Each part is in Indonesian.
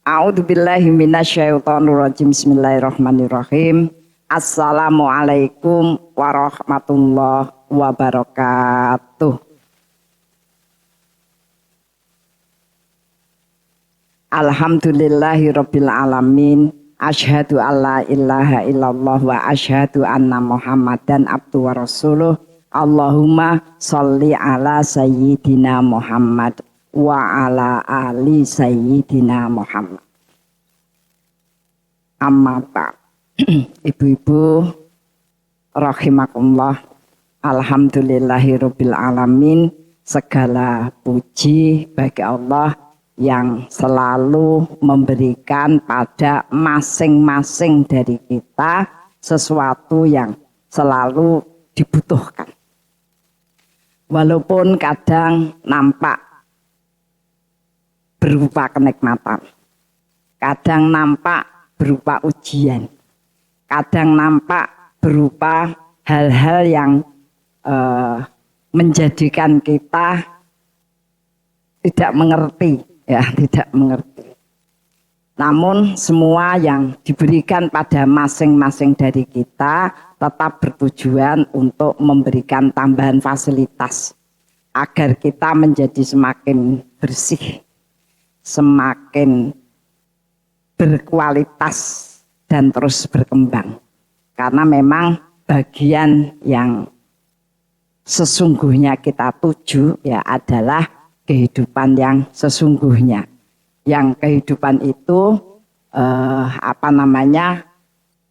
A'udzubillahi minasyaitonirrajim. Bismillahirrahmanirrahim. Assalamualaikum warahmatullahi wabarakatuh. Alhamdulillahirabbil alamin. Asyhadu alla ilaha illallah wa asyhadu anna Muhammadan abduhu wa rasuluh. Allahumma sholli ala sayyidina Muhammad wa ala ali sayyidina Muhammad. Amma ba'd. Ibu-ibu rahimakumullah, alhamdulillahirabbil alamin. Segala puji bagi Allah yang selalu memberikan pada masing-masing dari kita sesuatu yang selalu dibutuhkan. Walaupun kadang nampak berupa kenikmatan, kadang nampak berupa ujian, kadang nampak berupa hal-hal yang menjadikan kita tidak mengerti, tidak mengerti. Namun semua yang diberikan pada masing-masing dari kita tetap bertujuan untuk memberikan tambahan fasilitas agar kita menjadi semakin bersih, semakin berkualitas dan terus berkembang. Karena memang bagian yang sesungguhnya kita tuju adalah kehidupan yang sesungguhnya. Yang kehidupan itu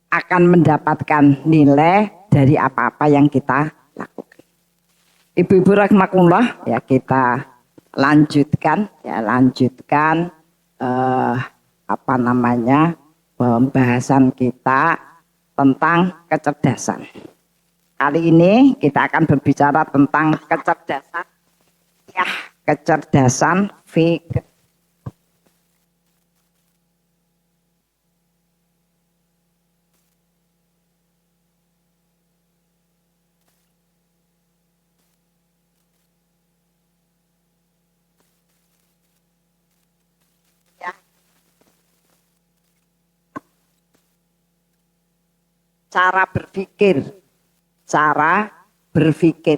akan mendapatkan nilai dari apa-apa yang kita lakukan. Ibu-ibu rahimakumullah, kita lanjutkan pembahasan kita tentang kecerdasan. Kali ini kita akan berbicara tentang kecerdasan fikih. Cara berpikir.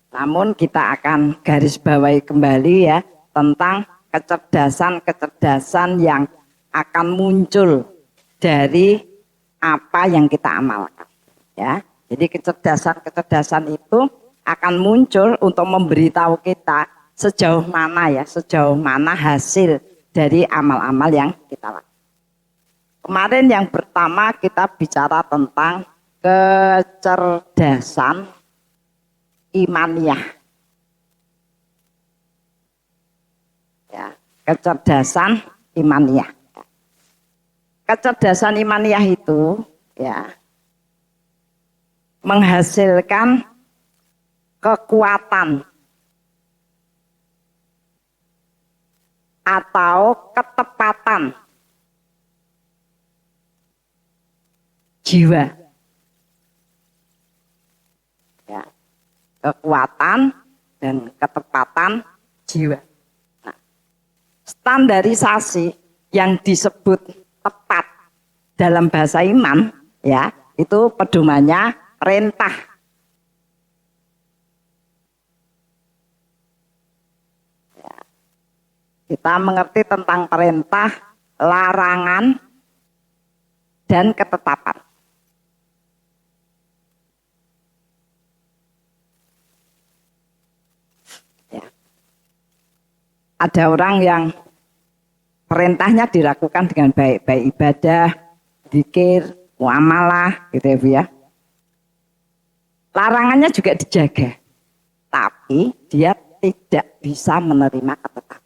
Namun kita akan garis bawahi kembali tentang kecerdasan yang akan muncul dari apa yang kita amalkan. Jadi kecerdasan itu akan muncul untuk memberitahu kita sejauh mana hasil dari amal-amal yang kita lakukan. Kemarin yang pertama kita bicara tentang kecerdasan imaniyah. Kecerdasan imaniyah. Kecerdasan imaniyah itu menghasilkan kekuatan atau ketepatan jiwa. Kekuatan dan ketepatan jiwa. Nah, standarisasi yang disebut tepat dalam bahasa iman itu pedomannya perintah. Kita mengerti tentang perintah, larangan, dan ketetapan. Ada orang yang perintahnya dilakukan dengan baik ibadah, zikir, muamalah, gitu ya. Larangannya juga dijaga, tapi dia tidak bisa menerima ketetapan.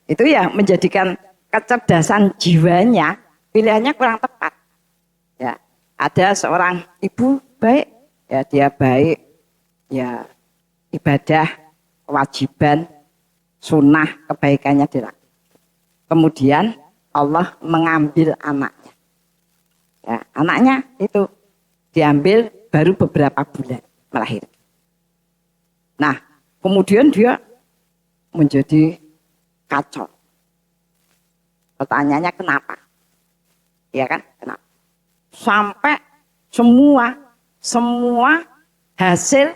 Itu menjadikan kecerdasan jiwanya pilihannya kurang tepat. Ada seorang ibu baik, dia baik, ibadah, kewajiban, sunnah, kebaikannya dilakukan. Kemudian Allah mengambil anaknya. Anaknya itu diambil baru beberapa bulan melahirkan. Nah, kemudian dia menjadi kacau. Pertanyaannya kenapa? Ya kan? Kenapa? Sampai semua hasil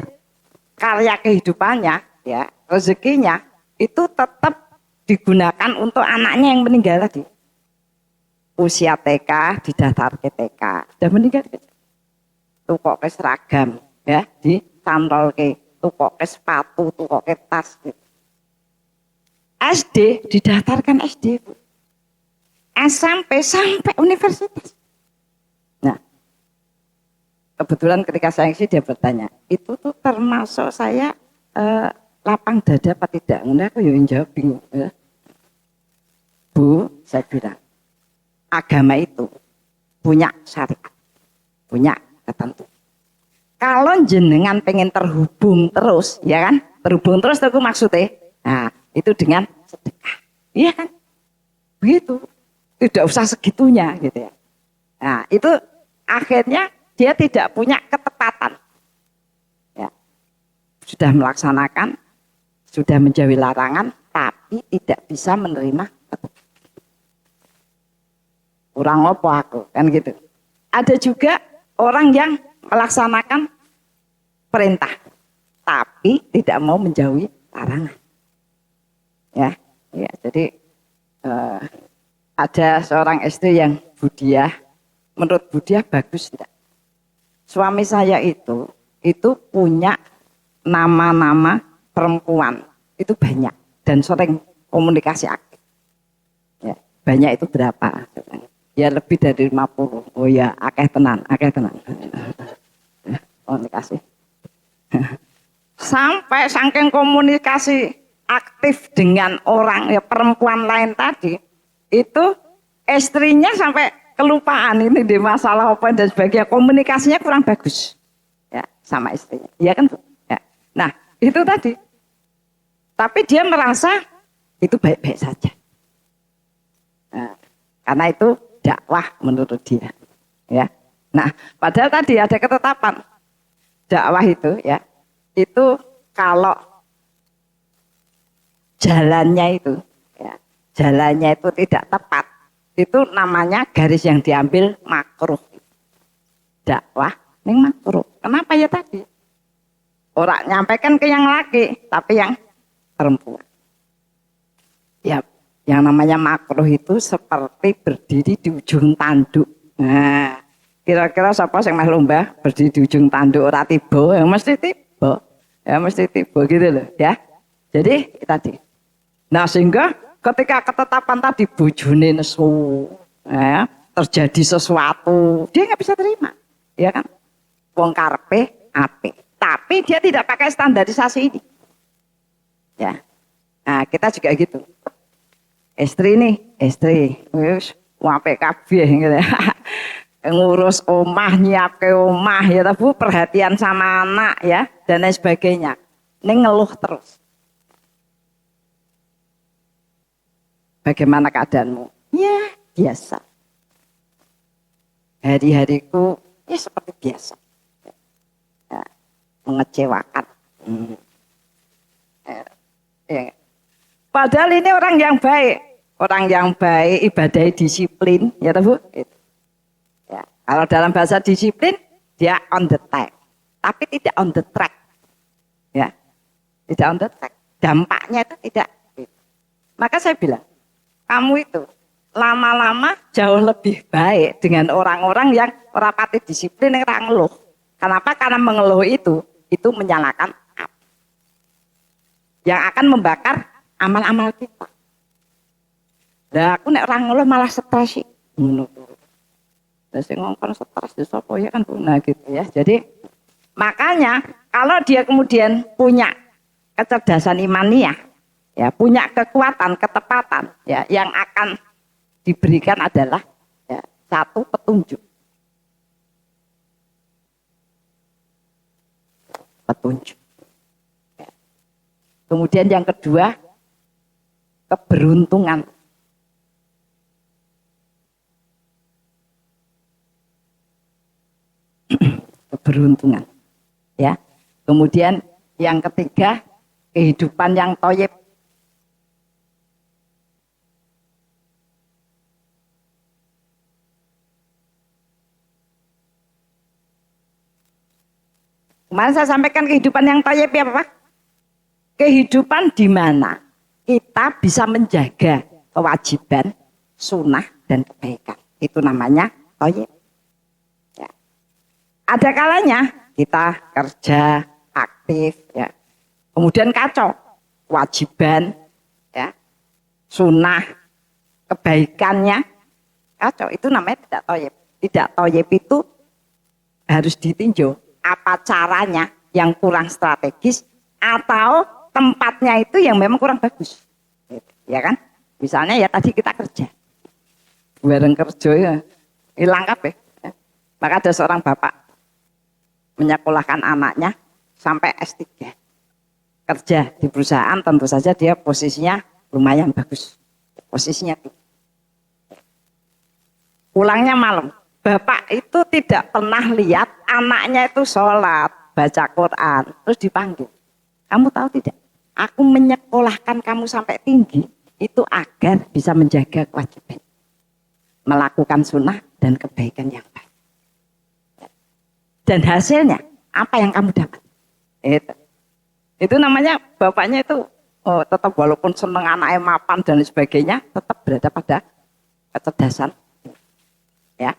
karya kehidupannya, ya, rezekinya itu tetap digunakan untuk anaknya yang meninggal tadi. Usia TK didaftar ke TK, sudah meninggal. Tukok ke seragam, ya, dicantol ke, tukok ke sepatu, tukok ke tas. Gitu. SD didaftarkan SD, Bu. SMP sampai universitas. Nah, kebetulan ketika saya isi dia bertanya, itu tuh termasuk saya lapang dada apa tidak? Nah, aku yang jawab bingung. Ya. Bu, saya bilang, agama itu punya syariat, punya ketentuan. Kalau jenengan pengen terhubung terus, ya kan? Terhubung terus itu maksudnya. Nah, itu dengan sedekah. Iya kan? Begitu. Tidak usah segitunya gitu ya. Nah, itu akhirnya dia tidak punya ketepatan. Ya. Sudah melaksanakan, sudah menjauhi larangan, tapi tidak bisa menerima ketepatan. Kurang apa aku, kan gitu. Ada juga orang yang melaksanakan perintah, tapi tidak mau menjauhi larangan. Ya, ya jadi ada seorang istri yang budiah. Menurut budiah bagus tidak? Suami saya itu punya nama-nama perempuan itu banyak dan sering komunikasi aktif. Ya, banyak itu berapa? Ya lebih dari 50. Oh ya, akeh tenan. Komunikasi. Sampai saking komunikasi aktif dengan orang ya perempuan lain tadi, itu istrinya sampai kelupaan ini di masalah apa dan sebagainya, komunikasinya kurang bagus ya sama istrinya, ya kan Bu? Ya. Nah itu tadi, tapi dia merasa itu baik-baik saja. Nah, karena itu dakwah menurut dia, ya. Nah padahal tadi ada ketetapan dakwah itu, ya, itu kalau jalannya itu, ya, jalannya itu tidak tepat, itu namanya garis yang diambil makruh. Dakwah ini makruh. Kenapa ya tadi? Orang nyampaikan ke yang laki, tapi yang perempuan. Ya, yang namanya makruh itu seperti berdiri di ujung tanduk. Nah, kira-kira siapa yang meh lomba berdiri di ujung tanduk ora tiba, ya mesti tiba. Ya mesti tiba gitu loh, ya. Jadi tadi. Nah, sehingga ketika ketetapan tadi bojone nesu, ya, terjadi sesuatu, dia nggak bisa terima, ya kan? Wong karepe apik, tapi dia tidak pakai standarisasi ini, ya. Nah, kita juga gitu. Istri, wis apik kabeh gitu. Ngurus omah, nyiapke omah, ya Bu, perhatian sama anak, ya, dan lain sebagainya. Ning ngeluh terus. Bagaimana keadaanmu? Ya, biasa. Hari-hariku ya seperti biasa. Ya, mengecewakan. Ya. Padahal ini orang yang baik, ibadah disiplin, ya Bu. Ya. Kalau dalam bahasa disiplin, dia on the track, tapi tidak on the track. Ya, tidak on the track. Dampaknya itu tidak. Maka saya bilang, kamu itu lama-lama jauh lebih baik dengan orang-orang yang rapati disiplin yang ngeluh. Kenapa? Karena mengeluh itu menyalakan api yang akan membakar amal-amal kita. Nah, aku nek orang ngeluh malah stres sih. Terus ngomong stres di sopo ya kan, nah gitu ya. Jadi makanya kalau dia kemudian punya kecerdasan imaniah, ya, punya kekuatan, ketepatan, ya, yang akan diberikan adalah, ya, satu petunjuk. Ya. Kemudian yang kedua, keberuntungan. Keberuntungan, ya. Kemudian Yang ketiga, kehidupan yang toyib. Kemarin saya sampaikan kehidupan yang toyib ya Bapak. Kehidupan di mana kita bisa menjaga kewajiban, sunnah, dan kebaikan. Itu namanya toyib. Ya. Ada kalanya kita kerja aktif, ya. Kemudian kacau, kewajiban, ya, sunnah, kebaikannya kacau. Itu namanya tidak toyib. Tidak toyib itu harus ditinjau apa caranya yang kurang strategis atau tempatnya itu yang memang kurang bagus, ya kan? Misalnya ya tadi kita kerja, bareng kerja ya hilang kabeh. Maka ada seorang bapak menyekolahkan anaknya sampai S3, kerja di perusahaan, tentu saja dia posisinya lumayan bagus, posisinya tuh. Pulangnya malam. Bapak itu tidak pernah lihat anaknya itu sholat, baca Quran, terus dipanggil. Kamu tahu tidak? Aku menyekolahkan kamu sampai tinggi, itu agar bisa menjaga kewajiban. Melakukan sunnah dan kebaikan yang baik. Dan hasilnya, apa yang kamu dapat? Itu namanya bapaknya itu tetap walaupun seneng anaknya mapan dan sebagainya, tetap berada pada kecerdasan. Ya.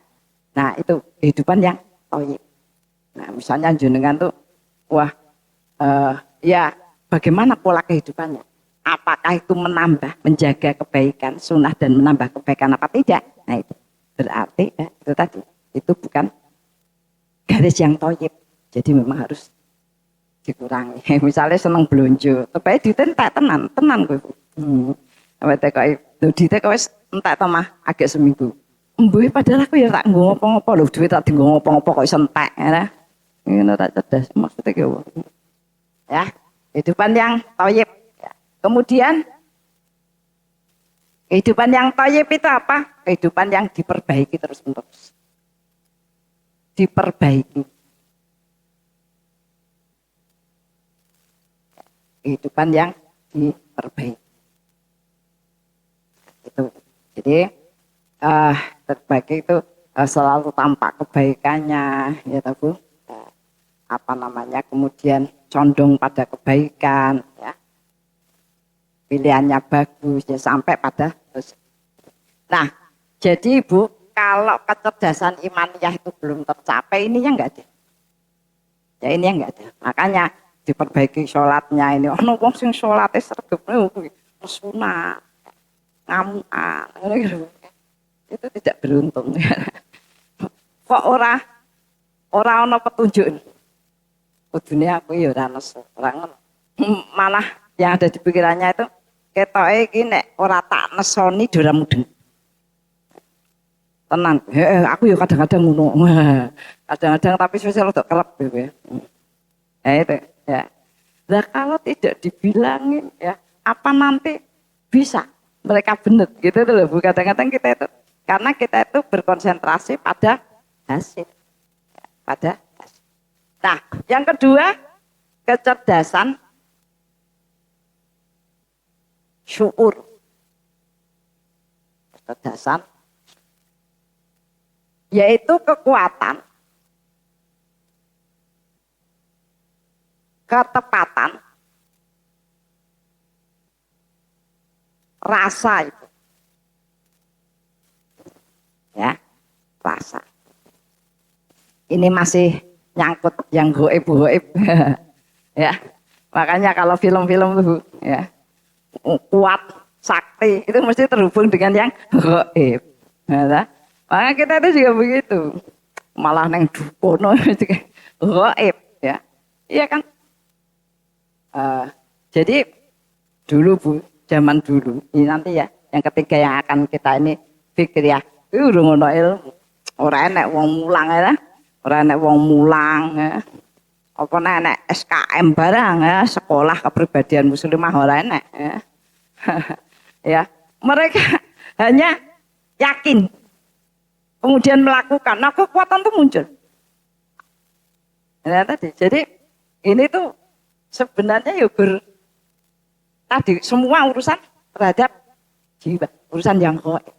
Nah itu kehidupan yang toyib. Nah misalnya jenengan tuh, wah ya bagaimana pola kehidupannya? Apakah itu menambah, menjaga kebaikan, sunnah dan menambah kebaikan apa tidak? Nah itu berarti itu tadi, itu bukan garis yang toyib. Jadi memang harus dikurangi. Misalnya seneng belonjo, supaya ditentak tenan gue. Apa tekoy, ditekoy entek to mah agak seminggu. Mbuh padahal aku ya tak nggo ngopo-ngopo lho, duit tak dienggo ngopo-ngopo kok iso entek ya. Ngono tak cerdas maksudnya ki ya. Kehidupan yang toyib. Ya. Kemudian kehidupan yang toyib itu apa? Kehidupan yang diperbaiki terus-menerus. Diperbaiki. Kehidupan yang diperbaiki. Itu. Jadi terbaik itu selalu tampak kebaikannya, ya tahu, apa namanya, kemudian condong pada kebaikan, ya, pilihannya bagus, ya sampai pada. Nah, jadi Ibu, kalau kecerdasan imaniyah itu belum tercapai, ini yang enggak ada. Ya ini yang enggak ada. Makanya diperbaiki sholatnya ini. Oh, wong sing sholatnya sregep sunat, ngamukan, itu tidak beruntung. Kok ora ana petunjuk. Kudune aku ya ora nesu, ora ngono. Malah yang ada di pikirannya itu ketoke iki nek ora tak nesoni dora mudeng. Tenan. Aku ya kadang-kadang ngono. Kadang-kadang tapi sosial untuk kelep ya. Itu ya. Nah kalau tidak dibilangin ya, apa nanti bisa mereka benar gitu tuh loh. Kadang-kadang kita itu karena kita itu berkonsentrasi pada hasil. Pada hasil. Nah, yang kedua, kecerdasan syukur. Kecerdasan yaitu kekuatan, ketepatan, rasa itu. Ya, rasa. Ini masih nyangkut yang goib. Ya, makanya kalau film-film itu ya kuat sakti itu mesti terhubung dengan yang goib. Ya, makanya kita itu juga begitu. Malah neng dukono juga goib ya. Iya kan? Jadi dulu Bu, zaman dulu ini nanti ya yang ketiga yang akan kita ini pikir ya. Udah ngono ilmu. Ora enek wong mulang ya. Ora enek wong mulang ya. Apa enek SKM barang ya, sekolah kepribadian muslimah ora enek ya. Ya, mereka hanya yakin. Kemudian melakukan. Nah, kekuatan itu muncul. Ya tadi. Jadi ini tuh sebenarnya ya tadi semua urusan terhadap jiwa, urusan yang gaib.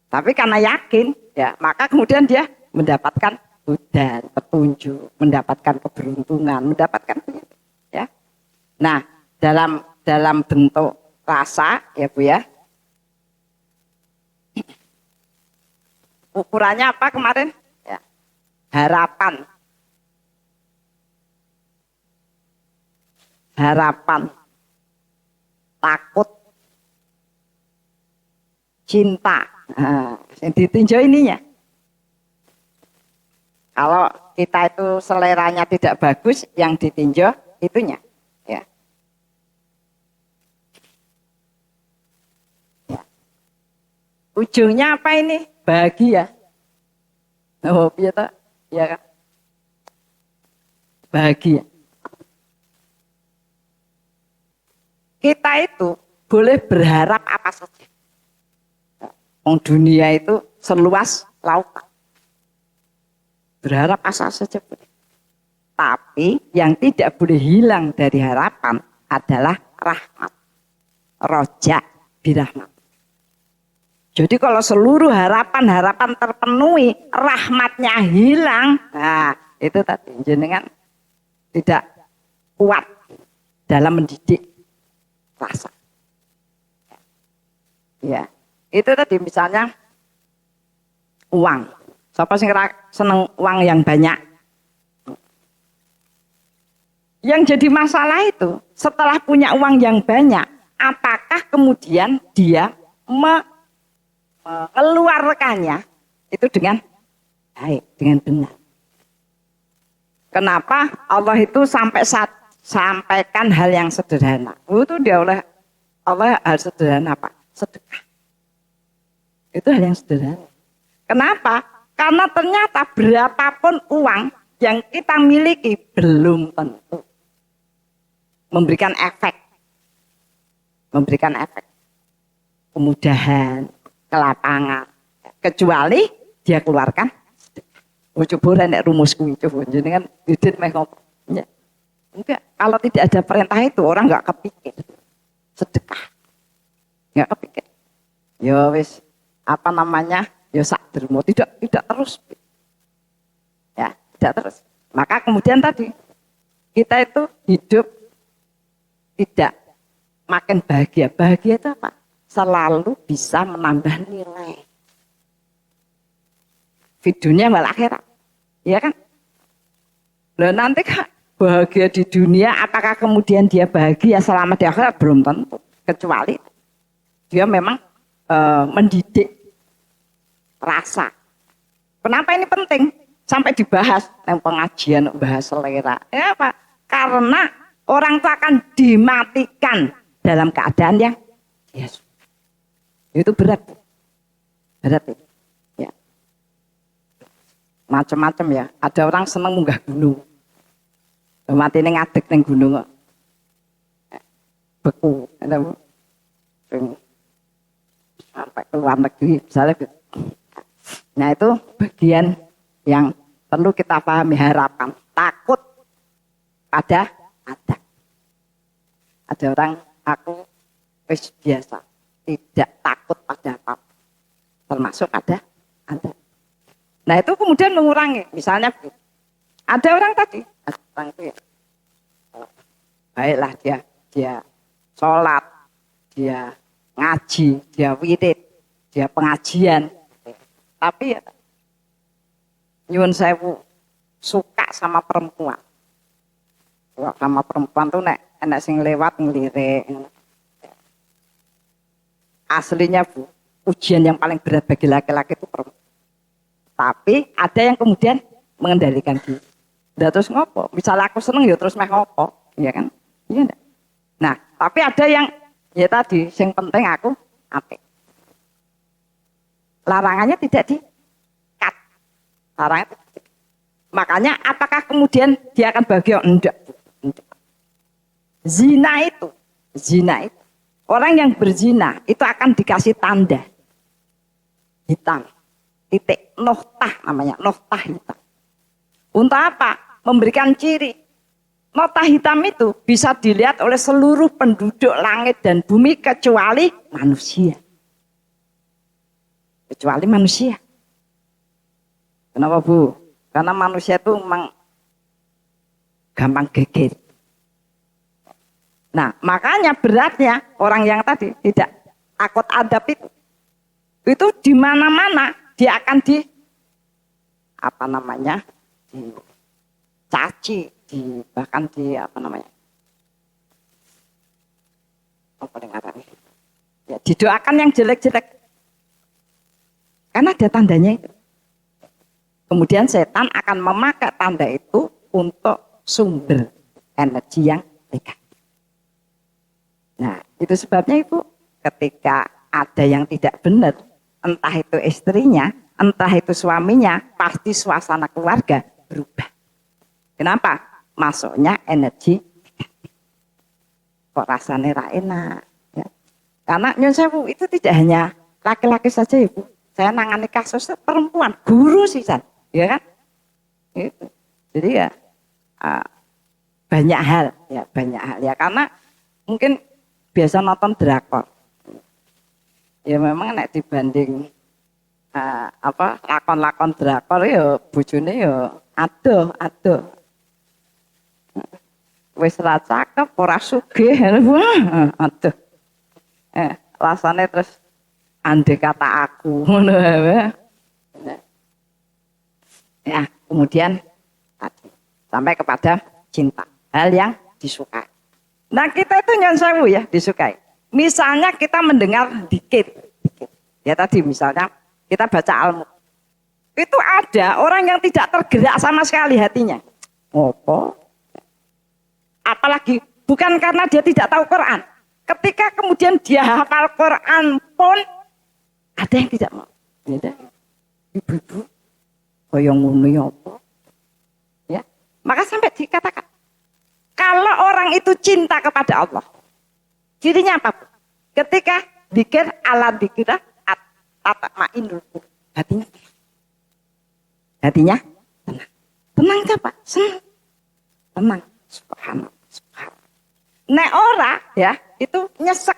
Tapi karena yakin, ya maka kemudian dia mendapatkan hudan, petunjuk, mendapatkan keberuntungan, mendapatkan ya. Nah, dalam bentuk rasa ya Bu ya. Ukurannya apa kemarin? Ya. Harapan. Harapan. Takut. Cinta. Nah, yang ditinjau ininya. Kalau kita itu seleranya tidak bagus, yang ditinjau itunya. Ya. Ya. Ujungnya apa ini? Bahagia. Oh, iya tak? Ya kan? Bahagia. Kita itu boleh berharap apa saja. Dunia itu seluas lautan. Berharap apa saja boleh. Tapi yang tidak boleh hilang dari harapan adalah rahmat. Roja birahmat. Jadi kalau seluruh harapan-harapan terpenuhi, rahmatnya hilang, nah itu tadi jenengan tidak kuat dalam mendidik rasa. Ya. Itu tadi misalnya uang. Siapa sih seneng uang yang banyak? Yang jadi masalah itu setelah punya uang yang banyak, apakah kemudian dia mengeluarkannya itu dengan baik, dengan benar? Kenapa Allah itu sampaikan hal yang sederhana? Itu dia oleh Allah hal sederhana apa? Sedekah. Itu hal yang sederhana. Kenapa? Karena ternyata berapapun uang yang kita miliki belum tentu memberikan efek. Memberikan efek. Kemudahan, kelapangan. Kecuali dia keluarkan sedekah. Oh, coba nek rumusku coba jenengan didit meh ngopo. Ya. Enggak, kalau tidak ada perintah itu orang enggak kepikir. Sedekah. Enggak kepikir. Ya wis apa namanya, ya sak dermo, tidak terus, ya tidak terus. Maka kemudian tadi kita itu hidup tidak makin bahagia. Bahagia itu apa? Selalu bisa menambah nilai di dunia wal akhirat, ya kan? Loh nanti Kak, bahagia di dunia, apakah kemudian dia bahagia selama di akhirat? Belum tentu, kecuali dia memang mendidik rasa. Kenapa ini penting? Sampai dibahas yang pengajian bahas selera. Ya apa? Karena orang itu akan dimatikan dalam keadaan yang yes. Itu berat. Berat itu. Ya. Macam-macam ya. Ada orang senang munggah gunung. Mati ini ngadeg neng gunung. Beku. Sampai ke luar negeri misalnya gitu. Nah itu bagian yang perlu kita pahami, harapan, takut pada ada. Ada orang aku biasa tidak takut pada apa, termasuk ada. Nah itu kemudian mengurangi, misalnya ada orang tadi, orang itu ya, baiklah dia sholat, dia ngaji, dia wirid, dia pengajian. Tapi ya, nyuwun sewu suka sama perempuan. Sama perempuan tuh enak sing lewat ngelirik. Aslinya Bu, ujian yang paling berat bagi laki-laki itu perempuan. Tapi ada yang kemudian mengendalikan diri. Udah terus ngopo? Misalnya aku seneng ya terus meh ngopo, ya kan? Iya enggak? Nah, tapi ada yang ya tadi, yang penting aku apik. Larangannya tidak di-cut. Larangannya tidak di-cut. Makanya apakah kemudian dia akan bahagia? Enggak. Zina itu. Orang yang berzina itu akan dikasih tanda hitam. Titik noktah namanya, noktah hitam. Untuk apa? Memberikan ciri. Nota hitam itu bisa dilihat oleh seluruh penduduk langit dan bumi kecuali manusia. Kecuali manusia. Kenapa Bu? Karena manusia itu memang gampang geger. Nah, makanya beratnya orang yang tadi tidak takut adab itu di mana-mana dia akan dicaci, bahkan ya, didoakan yang jelek-jelek. Karena ada tandanya itu. Kemudian setan akan memakai tanda itu untuk sumber energi yang negatif. Nah, itu sebabnya Ibu, ketika ada yang tidak benar, entah itu istrinya, entah itu suaminya, pasti suasana keluarga berubah. Kenapa? Masuknya energi negatif. Kok rasanya ra enak. Ya. Karena nyun sewu itu tidak hanya laki-laki saja Ibu. Saya nangani kasus perempuan, guru sih San. Ya kan? Itu. Jadi ya banyak hal ya karena mungkin biasa nonton drakor. Ya memang nek dibanding lakon-lakon drakor ya bojone ya adoh. Wis ra cakep, ora sugih. Aduh. Rasane terus andai kata aku ngono ya, kemudian sampai kepada cinta, hal yang disukai. Nah, kita itu nyun sewu ya disukai. Misalnya kita mendengar dikit. Ya tadi misalnya kita baca Al-Mulk. Itu ada orang yang tidak tergerak sama sekali hatinya. Apa? Apalagi bukan karena dia tidak tahu Quran. Ketika kemudian dia hafal Quran pun ada yang tidak mau. Ya, ibu-ibu kaya ngono ya apa? Ya. Maka sampai dikatakan kalau orang itu cinta kepada Allah. Cirinya apa? Ketika dzikir ala dzikra tatmainnul qulub. Hatinya tenang. Tenang apa? Senang. Tenang. Subhanallah. Nek ora ya, itu nyesek.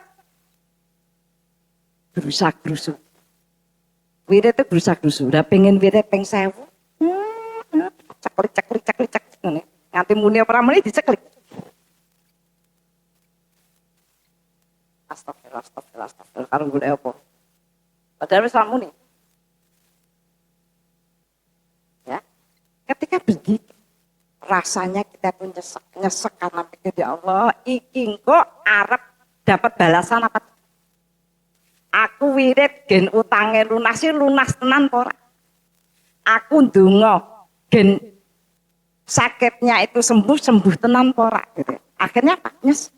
Gerusak-gerusuk. Wirid itu gerusak-gerusuk. Udah pengen wirid peng 1000. Ceklik ngene. Nganti muni ora muni diceklik. Astagfirullah. Karo golek apa? Padahal wis muni. Ya. Ketika berzikir rasanya kita pun nyesek karena pikir ya Allah, iki kok arep dapat balasan apa? Aku wirid gen utange lunas tenan ora? Aku ndonga gen sakitnya itu sembuh tenan ora gitu. Akhirnya apa? Nyes.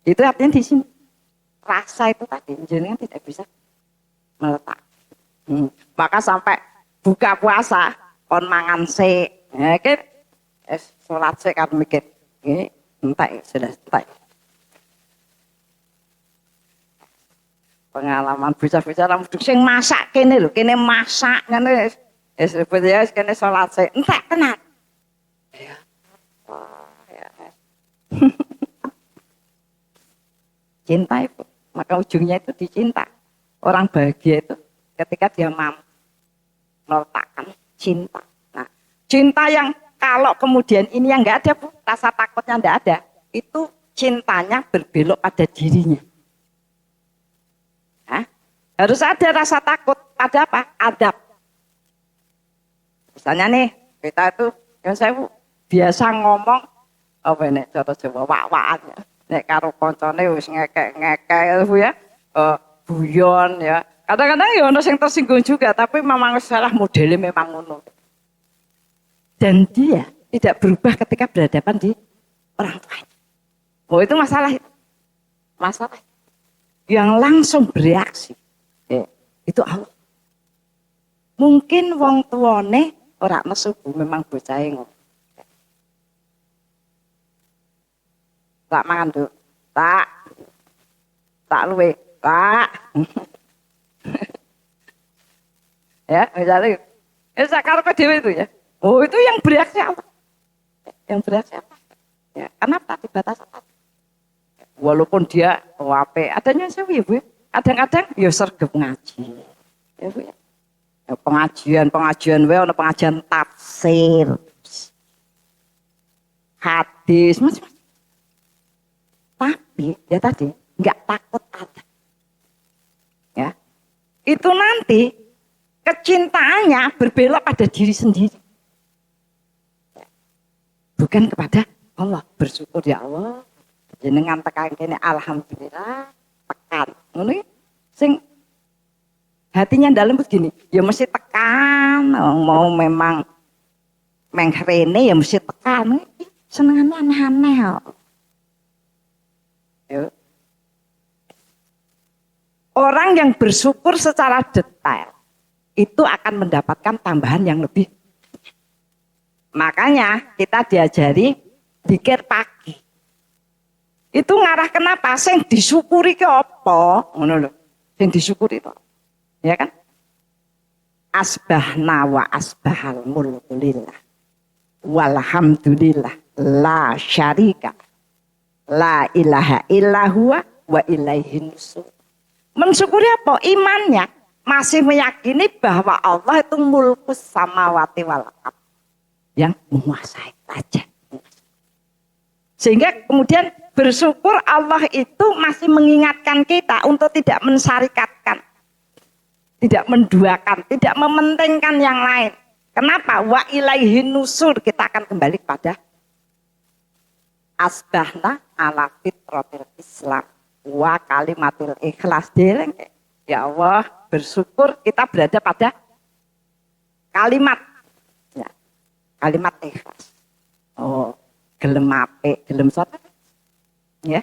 Itu artinya di sini rasa itu tadi jenengan tidak bisa meletak. Maka sampai buka puasa kon mangan sik. Ya kan salat sik kan mikir. Nggih, entek sudah entek. Pengalaman bocah-bocah ra mudhun sing masak kene lho, kene masak ngene wis ya kene salat sik entek tenan. Ya. Cinta itu, maka ujungnya itu dicinta. Orang bahagia itu ketika dia mampu meletakkan cinta. Nah, cinta yang kalau kemudian ini yang enggak ada Bu, rasa takutnya enggak ada, itu cintanya berbelok pada dirinya. Hah? Harus ada rasa takut pada apa? Adab. Misalnya nih, kita itu yang saya biasa ngomong apa ini cara Jawa wak-wakan. Nek karo koncone wis ngekek-ngekek ya, guyon ya. Kadang-kadang ya ono sing tersinggung juga, tapi memang salah modelnya memang ngono. Dan dia tidak berubah ketika berhadapan di orang tuanya. Oh itu masalah. Masalah. Yang langsung bereaksi. Itu Allah. Mungkin wong tuane ora nesu memang bocahe ngono. Tak mangan tuh, tak luwe, tak. Ya, misalnya, karepe dhewe itu ya. Oh itu yang bereaksi Allah. Yang berat siapa? Ya, karena tadi batasan. Walaupun dia wape, adanya saya ya Bu. Kadang-kadang ya sergap ngaji. Ya Bu ya. Ya, pengajian ono pengajian tafsir. Hadis macam-macam. Tapi ya tadi nggak takut ada. Ya. Itu nanti kecintaannya berbelok pada diri sendiri. Bukan kepada Allah. Bersyukur ya Allah. Jenengan tekan kene alhamdulillah tekan. Ngono sing hatinya dalam begini, ya mesti tekan. Mau memang menghrene ya mesti tekan. Senengannya aneh-aneh. Ya. Orang yang bersyukur secara detail itu akan mendapatkan tambahan yang lebih. Makanya kita diajari zikir pagi. Itu ngarah kenapa? Sing disyukuri ke apa? Ngono lho. Sing disyukuri itu. Ya kan? Asbahna wa asbahal mulku lillah. Walhamdulillah la syarika la ilaha illa huwa wa ilaihin nusur. Mensyukuri apa? Imannya masih meyakini bahwa Allah itu mulkus samawati wal ardh, yang menguasai aja. Sehingga kemudian bersyukur Allah itu masih mengingatkan kita untuk tidak mensyarikatkan, tidak menduakan, tidak mementingkan yang lain. Kenapa? Wa ilaihin nusur, kita akan kembali pada asbahna ala fitratil Islam wa kalimatul ikhlas. Ya Allah, bersyukur kita berada pada kalimat, ya, kalimat ikhlas. Oh, gelem apik, gelem sopan. Ya.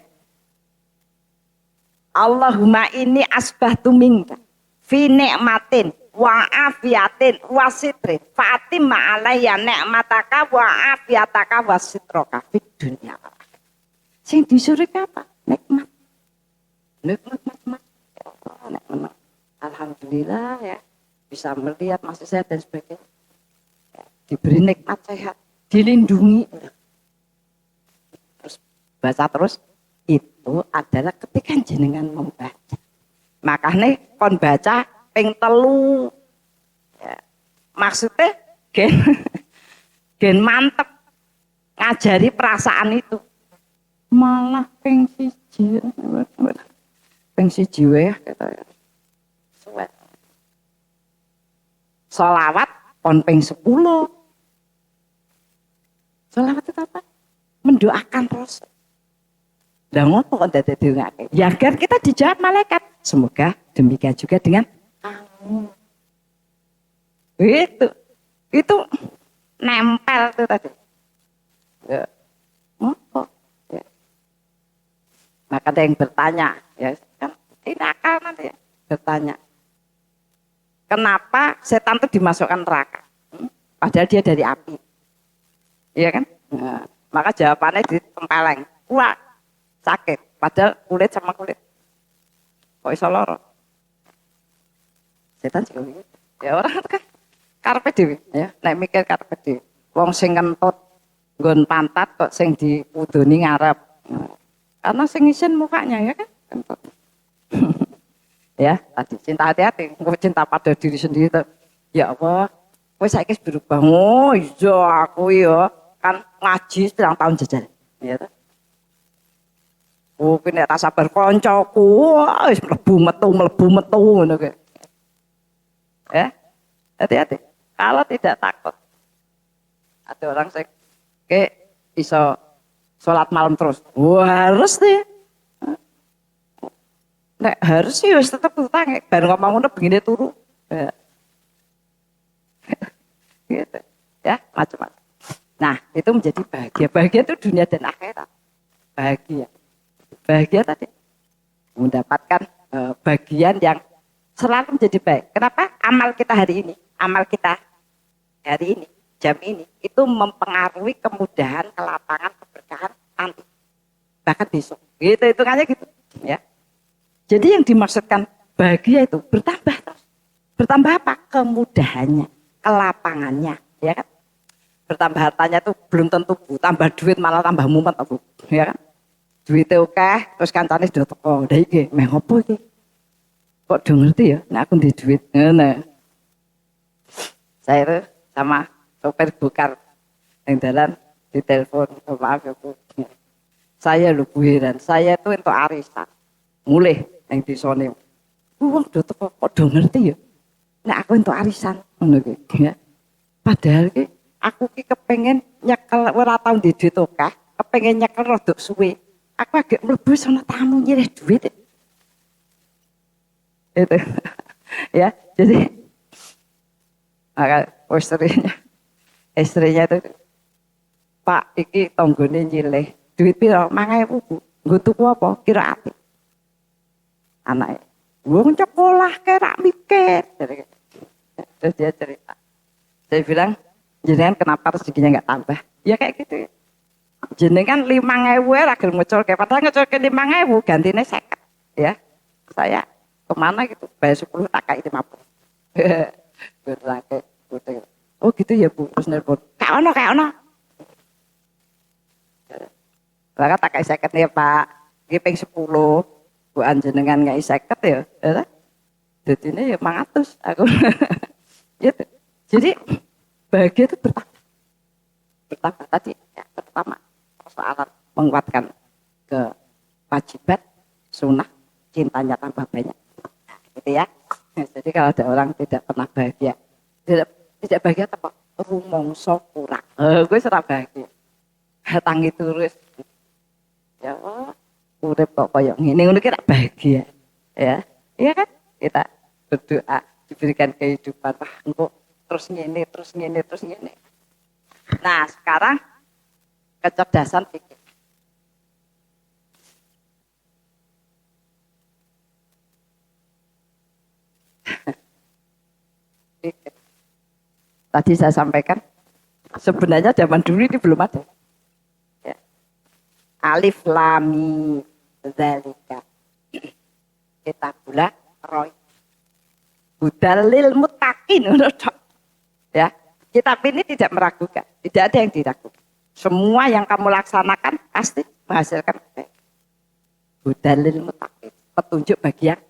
Allahumma ini asbahtu minka fi ni'matin wa afiatin wa sitrin fatim alayya ni'mataka wa afiataka wa sitroka fid dunya. Sing disuruh apa? Nikmat. Nikmat. Alhamdulillah ya, bisa melihat masih sehat dan sebagainya. Ya, diberi nikmat sehat, dilindungi. Terus baca terus. Itu adalah ketika jenengan membaca. Makanya kon baca ping 3. Ya. Maksudnya gen mantep ngajari perasaan itu. Malah ping 1. Ping 1 ya kata ya. Suwet. Sholawat kon ping 10. Sholawat itu apa? Mendoakan Rasul. Lah ngopo kok dadi dongake? Ya agar kita dijawab malaikat. Semoga demikian juga dengan kamu. Itu nempel tuh tadi. Ya. Ngopo? Ya. Maka ada yang bertanya, ya kan ini akal nanti ya, bertanya. Kenapa setan itu dimasukkan neraka? Padahal dia dari api. Iya kan? Nah, maka jawabannya ditempeleng. Wah, sakit, padahal kulit sama kulit. Kok iso loro? Setan juga gitu. Ya orang itu kan karepe dhewe, ya. Nek mikir karepe dhewe. Wong sing kentut nggon pantat kok sing diudoni ngarep. Karena sing isin mukanya ya kan kentut. Ya, tadi cinta hati-hati, engko cinta pada diri sendiri tuh. Ya Allah, kowe saiki berubah. Oh, iya aku ya kan ngaji 1 tahun jajal. Ya toh. Oh, nek tak sabar koncoku, wis mlebu metu ngono kuwi. Ya. Hati-hati. Kalau tidak takut. Ada orang sing iso sholat malam terus. Wah, harus deh. Nek harus sih wis tetep utang, bar ngomong ngono begini turu. Ya. Gitu. Ya, macam-macam. Nah, itu menjadi bahagia. Bahagia itu dunia dan akhirat. Bahagia. Bahagia tadi mendapatkan bagian yang selalu menjadi baik. Kenapa? Amal kita hari ini, jam ini itu mempengaruhi kemudahan, kelapangan, keberkahan nanti, bahkan besok. Gitu hitungannya gitu, ya. Jadi yang dimaksudkan bahagia itu bertambah terus. Bertambah apa? Kemudahannya, kelapangannya, ya kan? bertambah hartanya itu belum tentu Bu, tambah duit malah tambah mumet Bu, ya kan? Duitnya oke, terus kancane sudah teko, udah iki, meh ngopo iki? Kok udah ngerti ya, nah aku di duit, nah saya itu sama sopir bukar yang jalan di telepon, oh, maaf ya Bu, saya lu Bu heran, saya itu untuk arisan, mulai yang di sini, uang udah teko, kok udah ngerti ya? Nah aku untuk arisan, ya. Padahal ki aku ki kepengen nyekel ora tau di duit akeh, kepengen nyekel rodok suwe. Aku agak mlebu sono tamu nyirih duit. Itu. Ya, jadi maka istrinya itu Pak iki tanggane nyilih. Duit piro? 5.000 Bu. Nggo tuku apa? Kira ati. Anake. Wong sekolah kira mikir. Terus dia cerita. Saya bilang, jenengan kenapa rezekinya nggak tambah? Ya kayak gitu ya. Jenengan 5.000 lagi nguculke, padahal nguculke 5.000 gantinya 50 ya. Saya kemana gitu, bayar 10 tak kayak 50. Oh gitu ya Bu, terus nelpon. Kayak ono. Maka tak kayak 50 ya Pak, gipeng 10, Bu jenengan nggak 50 ya. Jadi ini ya 500 aku. Gitu. Jadi bahagia itu bertambah tadi ya, pertama persoalan menguatkan kewajiban sunnah, cintanya tambah banyak, gitu ya. Jadi kalau ada orang tidak pernah bahagia, tidak bahagia apa? Rumongso kurang. Gue serap bahagia. Tangi terus. Ya Allah, urip kok koyo ngene ngono kira bahagia. Ya. Iya kan? Kita berdoa diberikan kehidupan. Wah, engko terus ngene. Nah, sekarang kecerdasan pikir. Pikir. Tadi saya sampaikan, sebenarnya zaman dulu ini belum ada. Ya. Alif lam mim dzalika kitabul roy hudalil muttaqin. Ya. Kitab ini tidak meragukan, tidak ada yang diragukan. Semua yang kamu laksanakan pasti menghasilkan kebaikan. Hudalil muttaqin, petunjuk bagi yang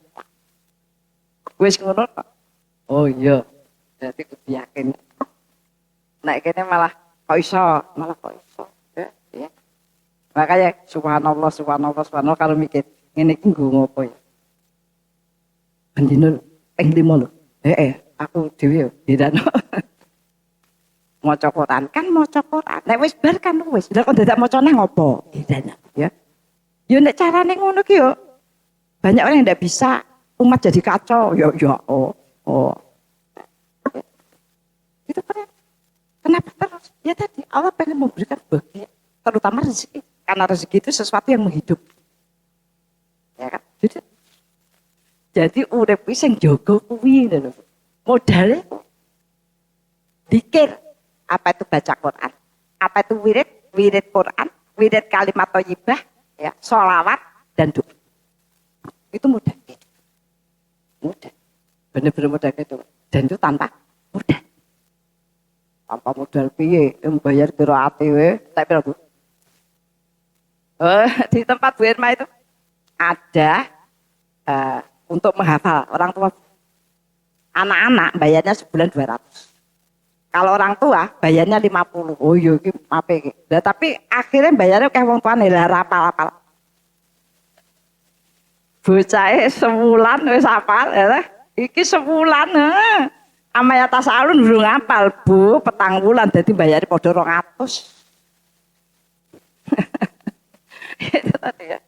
wis ngono kok. Oh iya, berarti kudu yakin. Nek kene malah kok iso. Ya, ya. Makanya subhanallah kalau mikir ngene iki nggo ngopo ya. Bendino ping 5 lho. Aku dhewe yo bedano. Maca Quran kan maca Quran. Nek wis bar kan wis. Lah kok dadak macane ngopo? Bedano ya. Yo nek carane ngono ki yo banyak orang yang tidak bisa, umat jadi kacau. Ya oh. Itu kenapa terus? Ya tadi Allah pengen memberikan bagian, terutama rezeki. Karena rezeki itu sesuatu yang menghidup. Ya kan? Jadi urip wis sing jaga kuwi lho. Modalnya dikir. Apa itu baca Quran? Apa itu wirid Quran, wirid kalimat thayyibah, ya, sholawat dan doa. Itu mudah. Benar-benar mudah gitu. Dan itu tanpa modal. Tanpa modal piye? Yang bayar qiraat we, tak pira Bu? Di tempat Bu Irma itu ada untuk menghafal orang tua. Anak-anak bayarnya sebulan 200. Kalau orang tua bayarnya 50. Oh iya iki ape iki. Lah tapi akhirnya bayarnya kayak wong tuane lah rapal-rapal. Bocahe sebulan wis hafal ya. Iki sebulan ama atas alun durung hafal Bu, petang wulan dadi bayare padha 200. Itu tadi ya.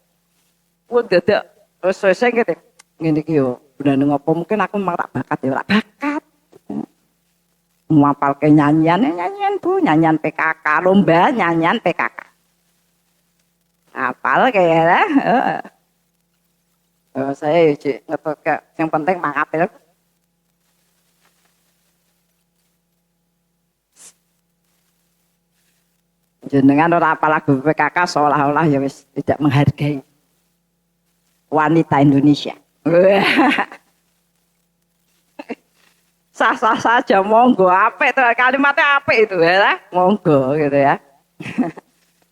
Wong dadak wis gitu. Ngene iki yo benane ngopo mungkin aku memang tak bakat ya, ora bakat. Ngapal ke nyanyian Bu, nyanyian PKK, lomba nyanyian PKK. Apal kayak saya ngetok yang penting mangkat ya. Jenengan ora apal lagu PKK seolah-olah ya wis tidak menghargai wanita Indonesia. sah-sah saja, monggo, apik itu kalimatnya apik itu ya, monggo gitu ya.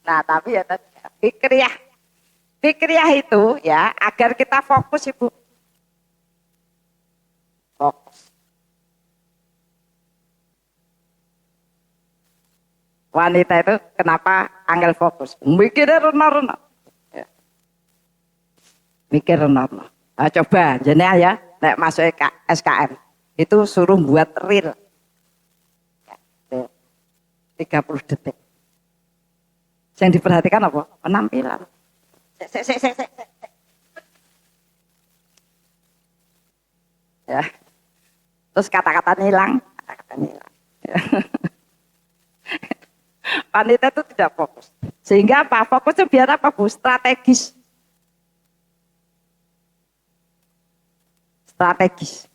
Nah, tapi ya tadi fikriyah, fikriyah itu ya agar kita fokus Ibu. Fokus. Wanita itu kenapa angel fokus? Mikirnya rena-rena. Ya. Mikir rena-rena. Nah, coba jenengan ya, nek masuk SKM itu suruh buat reel. 30 detik. Yang diperhatikan apa? Penampilan. Sek. Ya. Terus kata-kata hilang, kata-kata hilang. Ya. Wanita itu tidak fokus. Sehingga apa? Fokusnya biar apa, Bu? Strategis. Strategis.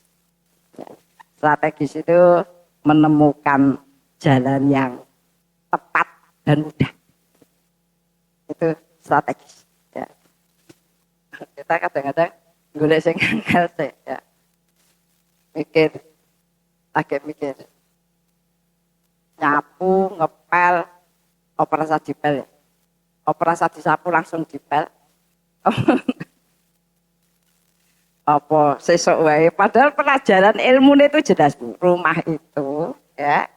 Strategis itu menemukan jalan yang tepat dan mudah. Itu strategis. Ya. Kita kadang-kadang golek sing angel sih, ya. Mikir, lagi mikir. Nyapu, ngepel, operasi dipel ya. Operasi disapu langsung dipel. Apa sesuk wae, padahal pelajaran ilmu itu jelas Bu. Rumah itu ya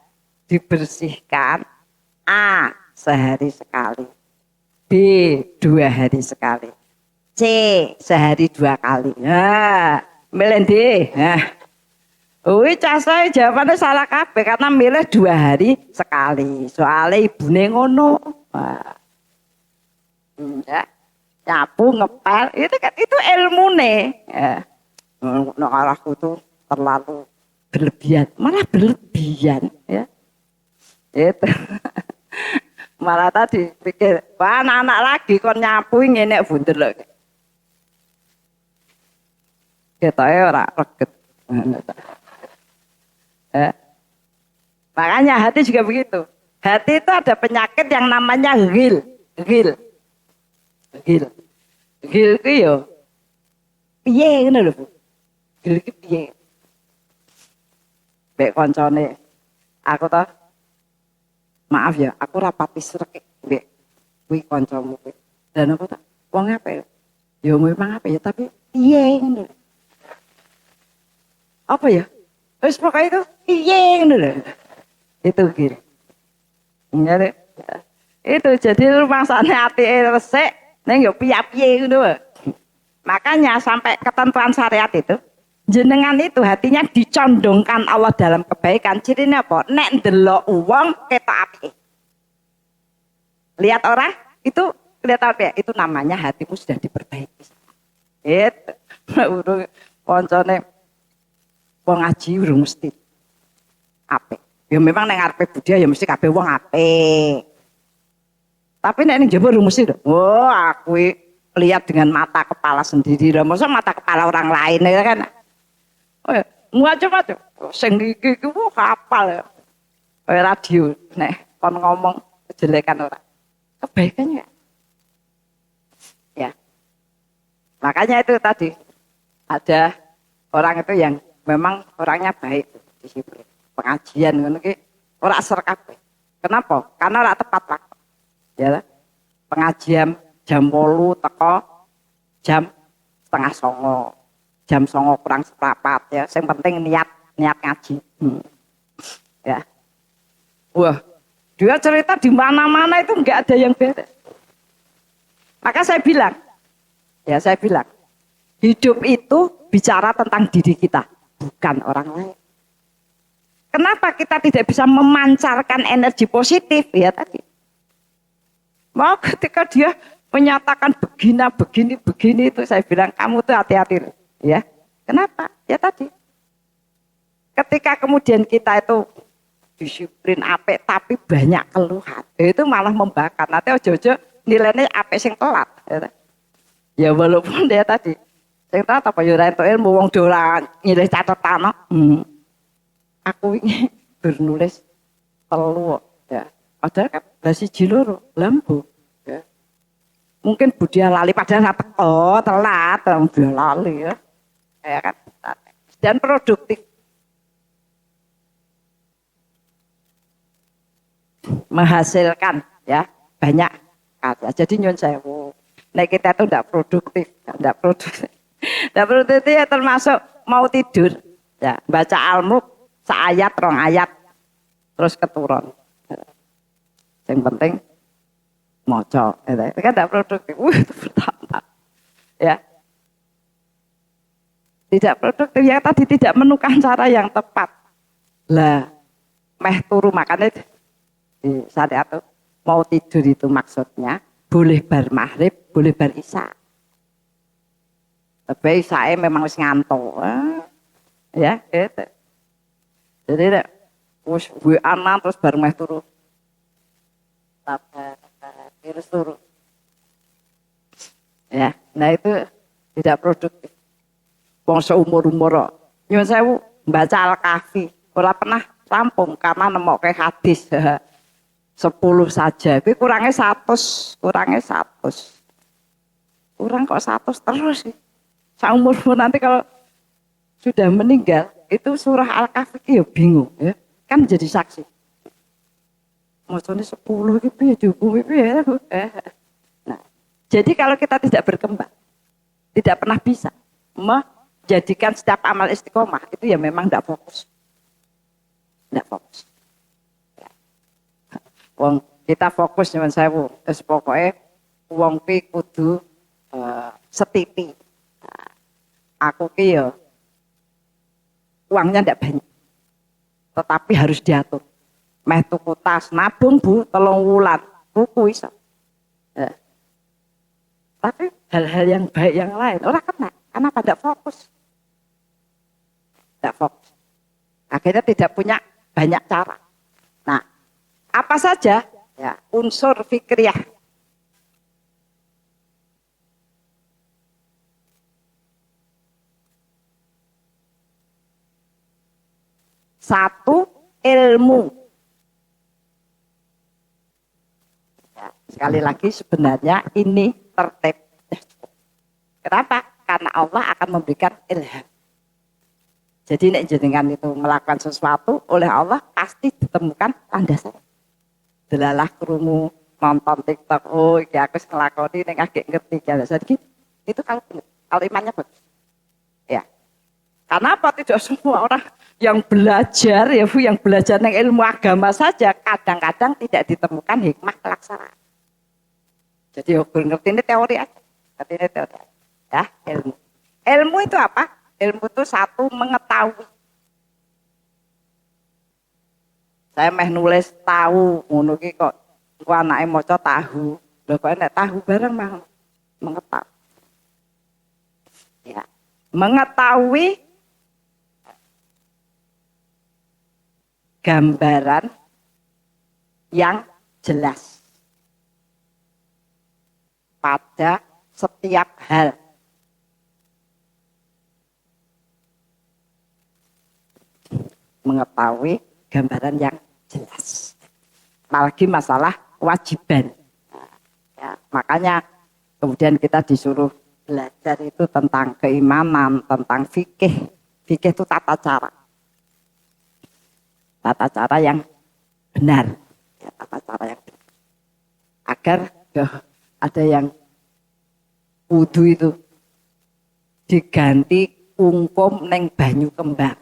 dibersihkan A sehari sekali, B 2 hari sekali, C sehari 2 kali. Nah, milih D. Nah, saya jawabannya salah kabeh karena milih 2 hari sekali. Soalnya ibune ngono. Nah, ya. Nyapu, ngepel, itu kan itu ilmune. Ya. Nek arahku tuh terlalu berlebihan, malah berlebihan ya. Itu. Malah tadi pikir, wah anak-anak lagi kon nyapu ngene bunder lho. Ketoke ora reget. Makanya hati juga begitu. Hati itu ada penyakit yang namanya ghil. Ghil itu yo piye ngono lho Bu. Ghil iki piye? Mbek koncone aku toh maaf ya, aku rapati srek mbek kuwi kancamu kuwi. Dan aku tak wong apa ya? Ya memang apa ya, tapi piye ngono lho. Apa ya? Wis pokoke itu piye ngono lho. Itu ghil. Nyare. Itu jadi rumangsane atike resik ning yo piye-piye ngono. Makanya sampai ketentuan syariat itu jenengan itu hatinya dicondongkan Allah dalam kebaikan. Cirine apa? Nek ndelok wong ketok apike. Lihat orang itu lihat apa ya? Itu namanya hatimu sudah diperbaiki. Itu urung koncone wong ngaji urung mesti apik. Ya memang nek ngarepe budaya ya mesti kabeh wong apik. Tapi nek ning jaba urung mesti lho. Oh, aku lihat dengan mata kepala sendiri lah, masa mata kepala orang lain ya kan? Oh ya, macam-macam. Sing iki hafal ya. Kayak radio, nek kon ngomong kejelekan orang, kebaikannya. Ya, makanya itu tadi ada orang itu yang memang orangnya baik, disiplin, pengajian ngono ki ora ser kabeh. Kenapa? Karena ora tepat waktu. Ya, pengajian jam 8 teko jam 8:30, jam 9 kurang seprapat ya. Yang penting niat ngaji. Ya. Wah, dia cerita di mana-mana itu enggak ada yang beres. Maka saya bilang, hidup itu bicara tentang diri kita, bukan orang lain. Kenapa kita tidak bisa memancarkan energi positif ya tadi? Mau ketika dia menyatakan begini itu saya bilang kamu tuh hati-hati ya. Kenapa? Ya tadi. Ketika kemudian kita itu disiplin apik tapi banyak keluhan, itu malah membakar. Nanti ojo-ojo nilainya apik sing telat. Ya walaupun dia tadi sing telat apa ya ora entuk ilmu wong dolan nyilih catatan. Aku ini bernulis telu ya. Padahal kan basi jiloro lampu. Mungkin dia lali padahal telat dia lali ya. Ya kan. Dan produktif. menghasilkan ya banyak karya. Jadi nyun sewu. Nek kita itu tidak produktif, tidak produktif. Tidak produktif ya termasuk mau tidur, ya baca almuk seayat rong ayat terus keturun. Yang penting moco, itu kan tidak produktif. Itu pertama, ya tidak produktif ya tadi tidak menemukan cara yang tepat. Lah, meh turu makanya di syariat itu mau tidur itu maksudnya boleh bar maghrib, boleh bar isya. Tapi saya memang harus ngantuk, ya gitu. Jadi wis WA terus bar meh turu, terus turu. Ya, nah itu tidak produktif. Wong seumur-umur nyuwun sewu baca Al-Kahfi ora pernah rampung karena nemokke hadis 10 saja. Kuwi kurangnya 100, kurangnya 100. Kurang kok 100 terus. Seumur-umur nanti kalau sudah meninggal itu surah Al-Kahfi ya bingung ya. Kan jadi saksi. Macane 10 iki piye dihukumi piye. Nah, jadi kalau kita tidak berkembang, tidak pernah bisa menjadikan setiap amal istiqomah itu ya memang tidak fokus. Tidak fokus. Wong kita fokus nyuwun sewu, terus pokoknya wong ki kudu setiti. Aku ki ya uangnya tidak banyak, tetapi harus diatur. Meh tuku tas nabung Bu 3 wulan, tuku iso. Tapi hal-hal yang baik yang lain orang kena, karena pada fokus. Tidak fokus. Akhirnya tidak punya banyak cara. Nah, apa saja ya unsur fikriyah? Satu, ilmu. Ya, sekali lagi sebenarnya ini tertib. Kenapa? Karena Allah akan memberikan ilham. Jadi nek jenengan itu melakukan sesuatu oleh Allah pasti ditemukan landasan. Delalah krungu nonton TikTok, oh iki aku nglakoni ning agek ngerti jelasan gitu. Itu kalau imannya bagus. Ya. Karena apa tidak semua orang yang belajar ya Bu, yang belajar tentang ilmu agama saja kadang-kadang tidak ditemukan hikmah pelaksanaan. Jadi ngerti ini teori aja. Ngerti ini teori aja. Ya, ilmu. Ilmu itu apa? Ilmu itu satu mengetahui. Saya meh nulis tahu, ngono ki kok engko anake maca tahu. Lho kok nek tahu bareng mah mengetahui. Ya. Mengetahui gambaran yang jelas pada setiap hal. Mengetahui gambaran yang jelas. Apalagi masalah kewajiban. Ya, makanya kemudian kita disuruh belajar itu tentang keimanan, tentang fikih. Fikih itu tata cara. Tata cara yang benar. Ya, tata cara yang benar. Agar ada yang wudu itu diganti ungkum neng banyu kembang.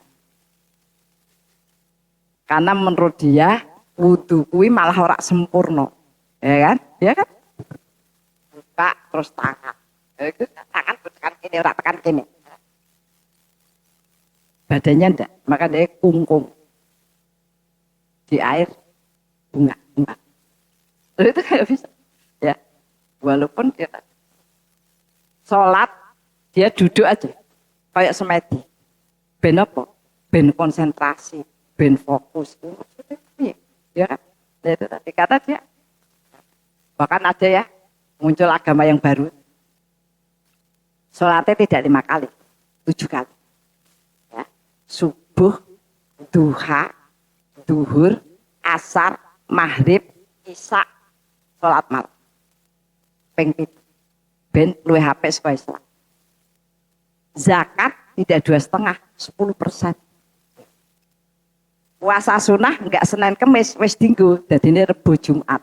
Karena menurut dia wudu kuwi malah ora sempurna. Ya kan? Ya kan? Buka terus tangan. Itu tangan tekan kene ora tekan kene. Badannya ndak, maka dia kungkung. Di air bunga. Itu kayak bisa. Ya. Walaupun dia sholat dia duduk aja. Kayak semedi. Ben apa? Ben konsentrasi. Ben fokus ya kan? Itu tadi kata dia bahkan ada ya muncul agama yang baru sholatnya tidak 5 kali 7 kali ya. Subuh, duha, duhur, asar, maghrib, isya, sholat malam ping 7 ben luwih HP supaya sholat. Zakat tidak 2,5 10%. Puasa sunah enggak Senin Kemis wis dinggo dadine Rebo Jumat.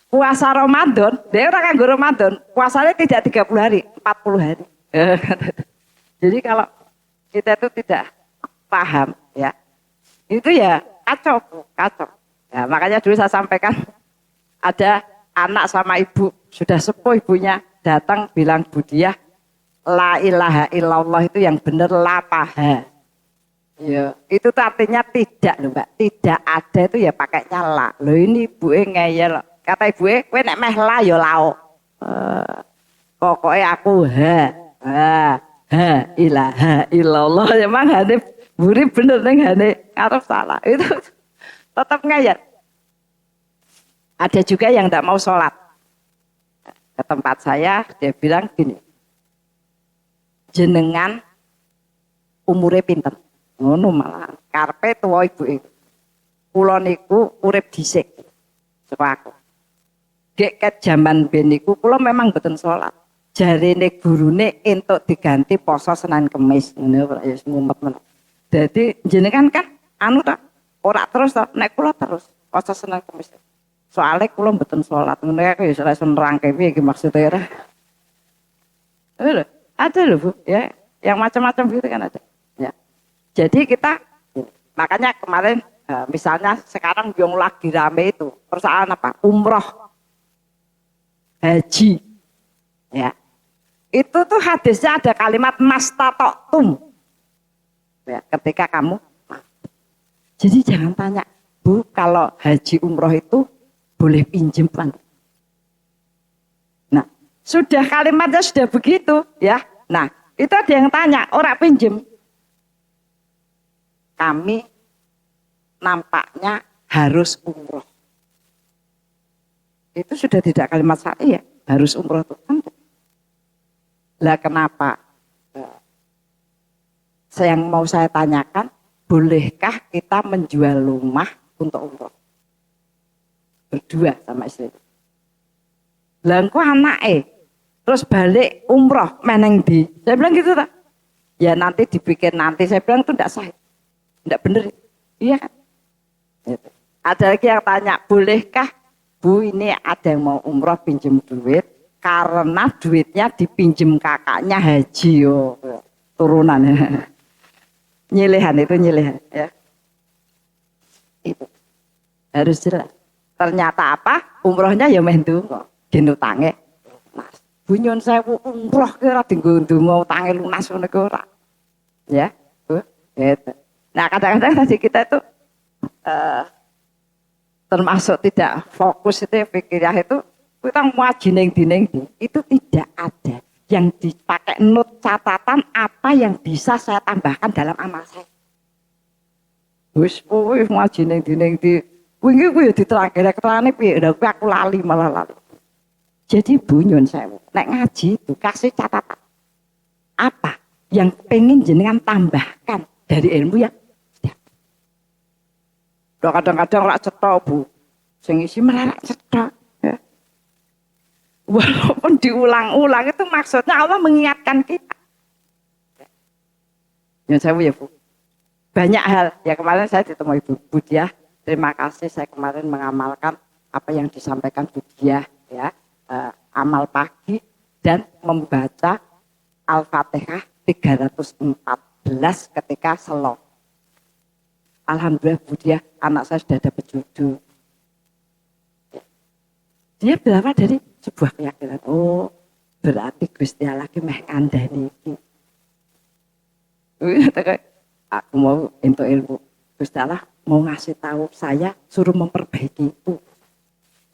Puasa Ramadan, dia orang kanggo Ramadan, puasanya tidak 30 hari, 40 hari. Jadi kalau kita itu tidak paham ya, itu ya kacau, kacau. Ya, makanya dulu saya sampaikan ada anak sama ibu sudah sepuh ibunya datang bilang Budiah la ilaha illallah itu yang benar la paha. Ya, itu tuh artinya tidak loh Mbak, tidak ada itu ya pakainya la. Loh ini ibu ngeyel. Kata ibu kowe nek meh la ya lao. Pokoknya aku ha ilaha illallah emang hane buri bener ning hane arep salah. Itu tetap ngeyel. Ada juga yang tidak mau sholat. Ke tempat saya dia bilang gini. Jenengan umure pinten? Ngono malah karepe tuwa ibu itu. Kula niku urip dhisik. Saka aku. Gek ket jaman ben niku kula memang mboten salat. Jarene gurune entuk diganti poso Senin Kemis ngono ya mumet men. Dadi jenengan kan anu ta ora terus ta nek kula terus poso Senin Kemis. Soale kula mboten salat ngono ya iso nerangke piye iki maksude ora. Ada loh Bu ya, yang macam-macam gitu kan ada. Ya. Jadi kita makanya kemarin misalnya sekarang yang lagi rame itu persoalan apa? Umroh. Haji ya itu tuh hadisnya ada kalimat mastatoktum ya ketika kamu jadi jangan tanya Bu kalau haji umroh itu boleh pinjem kan nah sudah kalimatnya sudah begitu ya nah itu ada yang tanya orang pinjem kami nampaknya harus umroh itu sudah tidak kalimat syar'i ya harus umroh itu kan lah kenapa yang mau saya tanyakan bolehkah kita menjual rumah untuk umroh berdua sama istri lah engko anake terus balik umroh meneng di saya bilang gitu tak ya nanti dipikir nanti saya bilang itu tidak sah tidak benar iya kan ada lagi yang tanya bolehkah Bu ini ada yang mau umroh pinjem duit karena duitnya dipinjem kakaknya haji yo turunan nyelehan itu nyelehan ya itu harus jelas ternyata apa umrohnya ya meh ndonga gen utange lunas bunyon sewu umroh kira dinggo ndonga utange lunas ngono ki ora ya gitu nah kadang-kadang tadi kita itu termasuk tidak fokus itu pikirnya itu kita ngaji neng itu tidak ada yang dipakai note catatan apa yang bisa saya tambahkan dalam amal saya. Wis ngaji neng di wingi ku ya diterangke keterane piye lha aku lali malah lali. Jadi bunyun saya nek ngaji itu kasih catatan apa yang pengen jenengan tambahkan dari ilmu yang kadang-kadang rak cetok Bu sing isi melarak cetok ya. Walaupun diulang-ulang itu maksudnya Allah mengingatkan kita ya saya ya Bu banyak hal ya kemarin saya ditemui Ibu Budiah terima kasih saya kemarin mengamalkan apa yang disampaikan Budiah ya amal pagi dan membaca Al-Fatihah 314 ketika selo Alhamdulillah Budiah anak saya sudah dapat jodoh. Dia berapa dari sebuah keyakinan. Oh berarti Gusti Allah lagi meh kandhani iki. Aku mau entuk ilmu. Gusti Allah mau ngasih tahu saya suruh memperbaiki itu.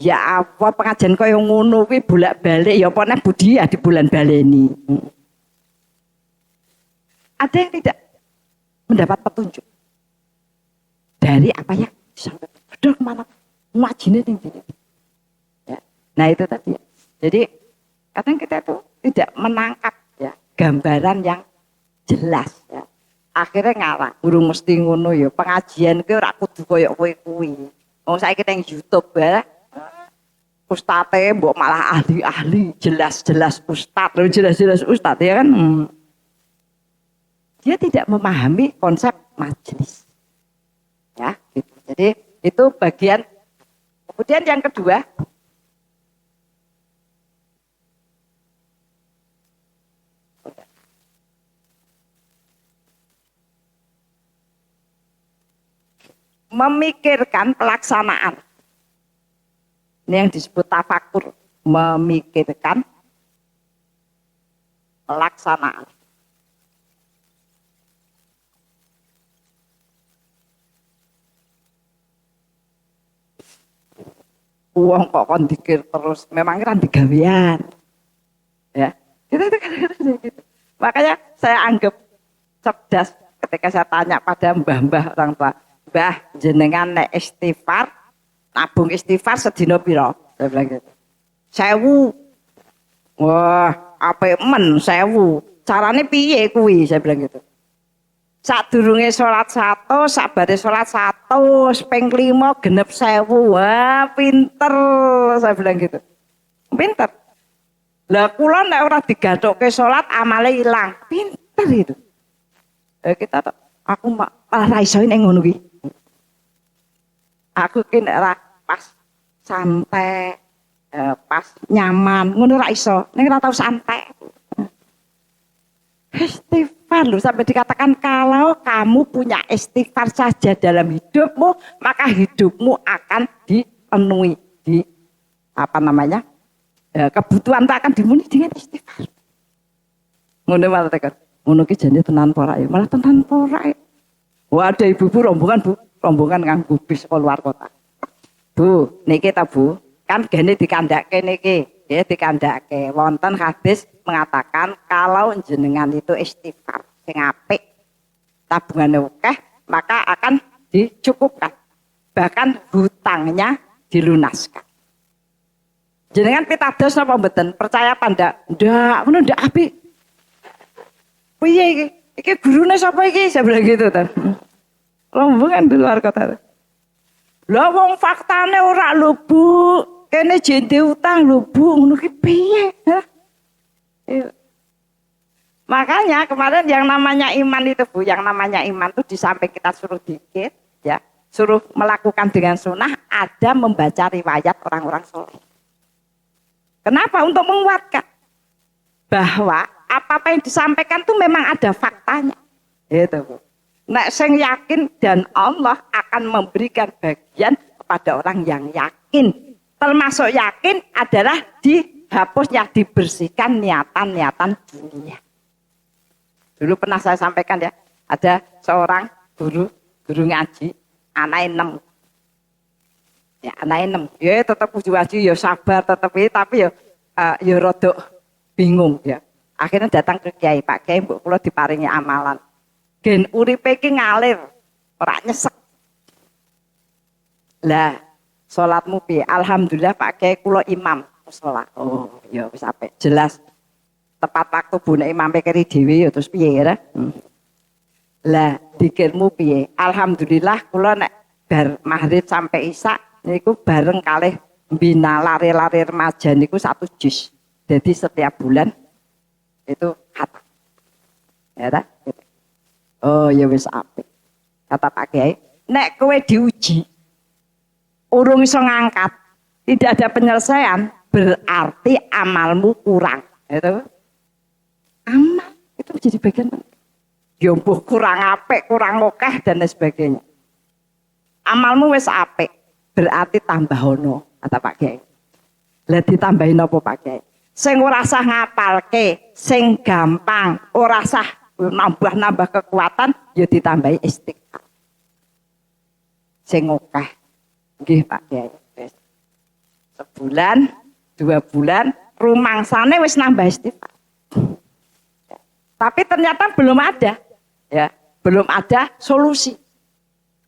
Ya apa pengajian kaya ngono kuwi bolak-balik ya apa nek Budiah di bulan baleni. Ada yang tidak mendapat petunjuk. Dari apa yang disampaikan, aduh kemana ngajine tinggi. Ya. Nah itu tadi. Ya. Jadi kadang kita itu tidak menangkap ya gambaran yang jelas. Ya. Akhirnya ngalah, urung mesti ngono ya pengajian ke ora kudu koyo kowe kuwi. Wong saiki teng YouTube ya. Ustate mbok malah ahli-ahli jelas-jelas ustad, jelas-jelas ustad ya kan. dia tidak memahami konsep majelis. Ya, gitu. Jadi itu bagian. Kemudian yang kedua, memikirkan pelaksanaan. Ini yang disebut tafakur, memikirkan pelaksanaan. Uang kok kon dikir terus, memang kan digawean. Ya, gitu. Makanya saya anggap cerdas ketika saya tanya pada mbah-mbah orang tua, "Mbah, jenengan nek istighfar, nabung istighfar sedina pira?" Saya bilang gitu. 1000. Wah, apik men 1000. Carane piye kuwi? Saya bilang gitu. Sadurunge salat 100, sabare salat 100, ping 5 genep 1000. Wah, pinter. Saya bilang gitu. Pinter. Lah kula nek ora digathukke salat amale ilang. Pinter itu. Kita aku malah ra iso ning ngono ki. Aku ki nek ora pas santai, pas nyaman, ngono ra iso. Ning ora tau santai. Istighfar loh, sampai dikatakan kalau kamu punya istighfar saja dalam hidupmu, maka hidupmu akan dipenuhi, kebutuhan tak akan dipenuhi dengan istighfar. Ngono malah tekan, ngono ki jane tenan pora ya, malah tenan pora. Wah, ada ibu-ibu rombongan nganggo bis ke luar kota. Bu, niki ta Bu, kan gene dikandhake niki. Ya dikandhake wonten hadis mengatakan kalau jenengan itu istighfar sing apik tabungane akeh maka akan dicukupkan bahkan hutangnya dilunaskan. Jenengan pitados napa mboten? Percaya apa ndak? Ndak, ngono ndak apik. Piye iki? Iki gurune sapa iki? Saya bilang gitu ta. Rombongan di luar kota. Lah wong faktane ora lho Bu. Kene jende utang lho Bu, ngono ki piye? Makanya kemarin yang namanya iman itu Bu, yang namanya iman itu di samping kita suruh dikit, ya, suruh melakukan dengan sunnah, ada membaca riwayat orang-orang soleh. Kenapa? Untuk menguatkan bahwa apa-apa yang disampaikan itu memang ada faktanya. Itu Bu. Nek sing yakin dan Allah akan memberikan bagian kepada orang yang yakin. Termasuk yakin adalah dihapusnya, dibersihkan niatan-niatan dunia. Dulu pernah saya sampaikan ya, ada seorang guru ngaji, anak 6. Ya, anak 6. Ya tetap puji ngaji, ya sabar tetap tapi ya rodok bingung ya. Akhirnya datang ke Kiai, Pak Kiai mbok kula diparingi amalan. Gen uripe iki ngalir, ora nyesek. Lah salatmu piye? Alhamdulillah Pak Kiai kula imam salat. Oh, ya wis apik. Jelas. Tepat waktu Bu nek imam keri dhewe ya terus piye ya? Lah, dikirmu piye? Alhamdulillah kula nek bar maghrib sampai isya niku bareng kalih mbina lari-lari remaja niku 1 juz. Jadi setiap bulan itu khatam. Ya ta? Oh, ya wis apik. Kata Pak Kiai, nek kowe diuji urung iso ngangkat, tidak ada penyelesaian, berarti amalmu kurang. Itu amal itu menjadi bagian yombuh kurang apik, kurang akeh dan lain sebagainya. Amalmu wis apik, berarti tambah ono, kata Pak Kiai. Lah ditambahin apa Pak Kiai? Sing ora sah ngapalke, sing gampang, ora sah nambah kekuatan, ya ditambahi istighfar. Sing akeh. Nggih Pak Kiai. Sebulan, 2 bulan, rumangsane wis nambah istighfar. Tapi ternyata belum ada, ya, belum ada solusi.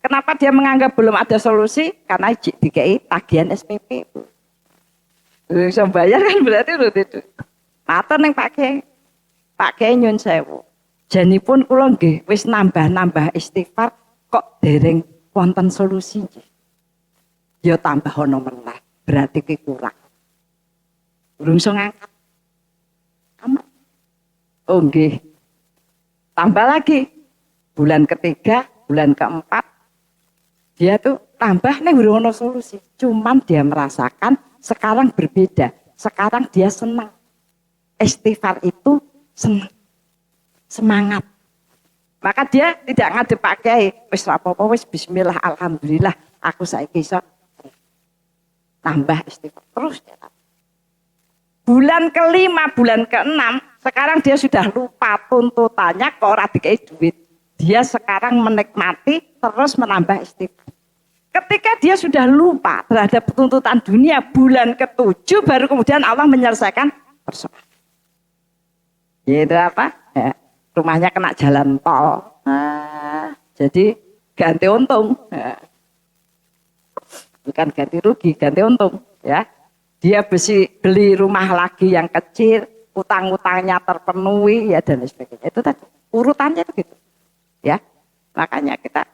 Kenapa dia menganggap belum ada solusi? Karena dikei tagihan SPP. Bisa bayar kan berarti udah itu. Matur ning Pak Kiai. Pak Kiai nyun sewu. Janipun kula nggih wis nambah-nambah istighfar kok dereng wonten solusi. Ya tambah ono meneh, berarti ki kurang. Urung iso ngangkat. Aman. Oh nggih. Tambah lagi bulan ketiga, bulan keempat, dia tuh tambah nih ono solusi. Cuman dia merasakan sekarang berbeda. Sekarang dia senang. Istighfar itu senang, semangat. Maka dia tidak ngadep Pak Kiai, wis apa-apa wis bismillah alhamdulillah aku saiki iso tambah istighfar terus dia. Bulan kelima, bulan keenam, sekarang dia sudah lupa tuntutannya kok ora dikei duit. Dia sekarang menikmati terus menambah istighfar. Ketika dia sudah lupa terhadap tuntutan dunia, bulan ketujuh baru kemudian Allah menyelesaikan persoalan. Yaitu apa? Ya, rumahnya kena jalan tol. Jadi ganti untung. Ya. Bukan ganti rugi, ganti untung. Ya. Dia beli rumah lagi yang kecil, utang-utangnya terpenuhi, ya dan sebagainya. Itu tadi urutannya itu gitu. Ya, makanya kita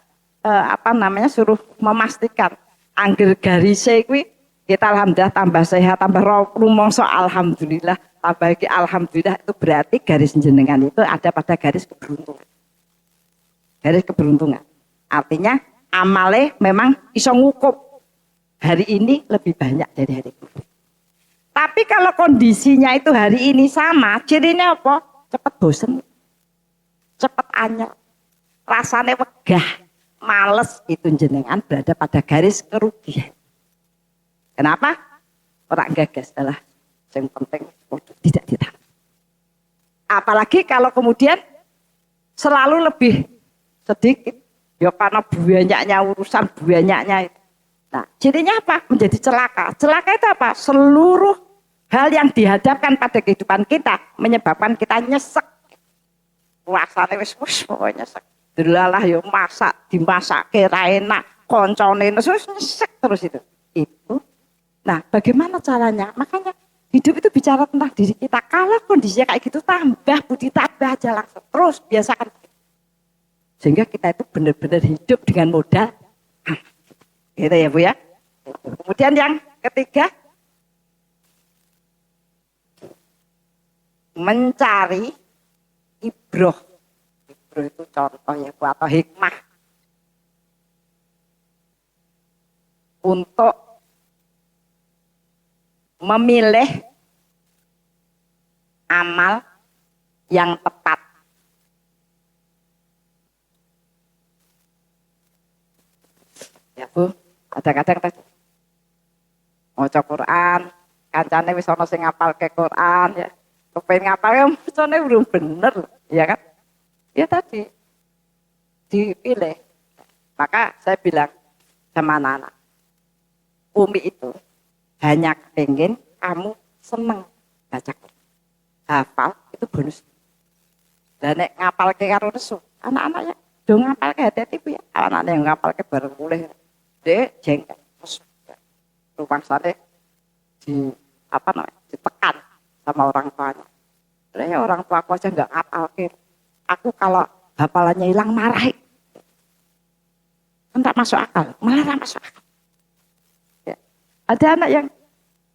suruh memastikan angger garise kuwi kita alhamdulillah tambah sehat, tambah rumangsa alhamdulillah, tambah iki alhamdulillah itu berarti garis jenengan itu ada pada garis keberuntungan. Garis keberuntungan. Artinya amale memang iso ngukup hari ini lebih banyak dari hari kemarin. Tapi kalau kondisinya itu hari ini sama, cirinya apa? Cepet bosen, cepet anyel, rasanya wegah, males, itu jenengan berada pada garis kerugian. Kenapa? Orang gagas adalah yang penting tidak ditang. Apalagi kalau kemudian selalu lebih sedikit, ya karena banyaknya urusan banyaknya itu. Nah, jadinya apa? Menjadi celaka. Celaka itu apa? Seluruh hal yang dihadapkan pada kehidupan kita menyebabkan kita nyesek. Rasane wis pokoknya nyesek. Delalah yo masak, dimasake ra enak, koncone wis nyesek terus itu. Itu. Nah, bagaimana caranya? Makanya hidup itu bicara tentang diri kita. Kalau kondisinya kayak gitu tambah budi tambah aja langsung. Terus biasakan. Sehingga kita itu benar-benar hidup dengan modal. Gitu ya Bu ya. Kemudian yang ketiga, mencari ibroh. Ibroh itu contoh ya Bu, atau hikmah untuk memilih amal yang tepat. Ya Bu, kadang-kadang maca Quran, kancane wis ana sing ngapalke Quran ya. Kepen ngapalke macane belum bener, ya kan? Ya tadi dipilih. Maka saya bilang sama anak-anak, Umi itu hanya pengen kamu seneng baca Quran. Hafal itu bonus. Dan nek ngapalke karo nesu, anak-anaknya do ngapalke hati-hati Bu ya. Anak-anak yang ngapalke bareng mulih. Dek jengkel. Rumangsane ditekan sama orang tuanya. Sebenarnya orang tua aku aja nggak ngapalke. Aku kalau hafalannya hilang marah. Enggak masuk akal, malah masuk akal. Ya. Ada anak yang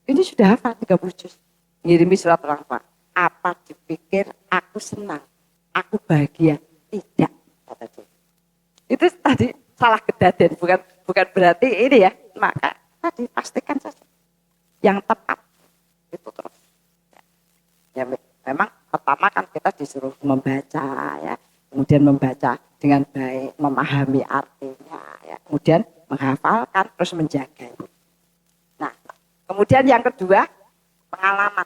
ini sudah hafal 30 juz. Ngirimi surat orang tua. Apa dipikir aku senang, aku bahagia? Tidak, kata dia. Itu tadi salah kedaden, bukan berarti ini ya. Maka tadi pastikan saja yang tepat itu terus. Ya, memang pertama kan kita disuruh membaca ya, kemudian membaca dengan baik, memahami artinya ya, kemudian menghafalkan terus menjaga. Nah, kemudian yang kedua pengalaman.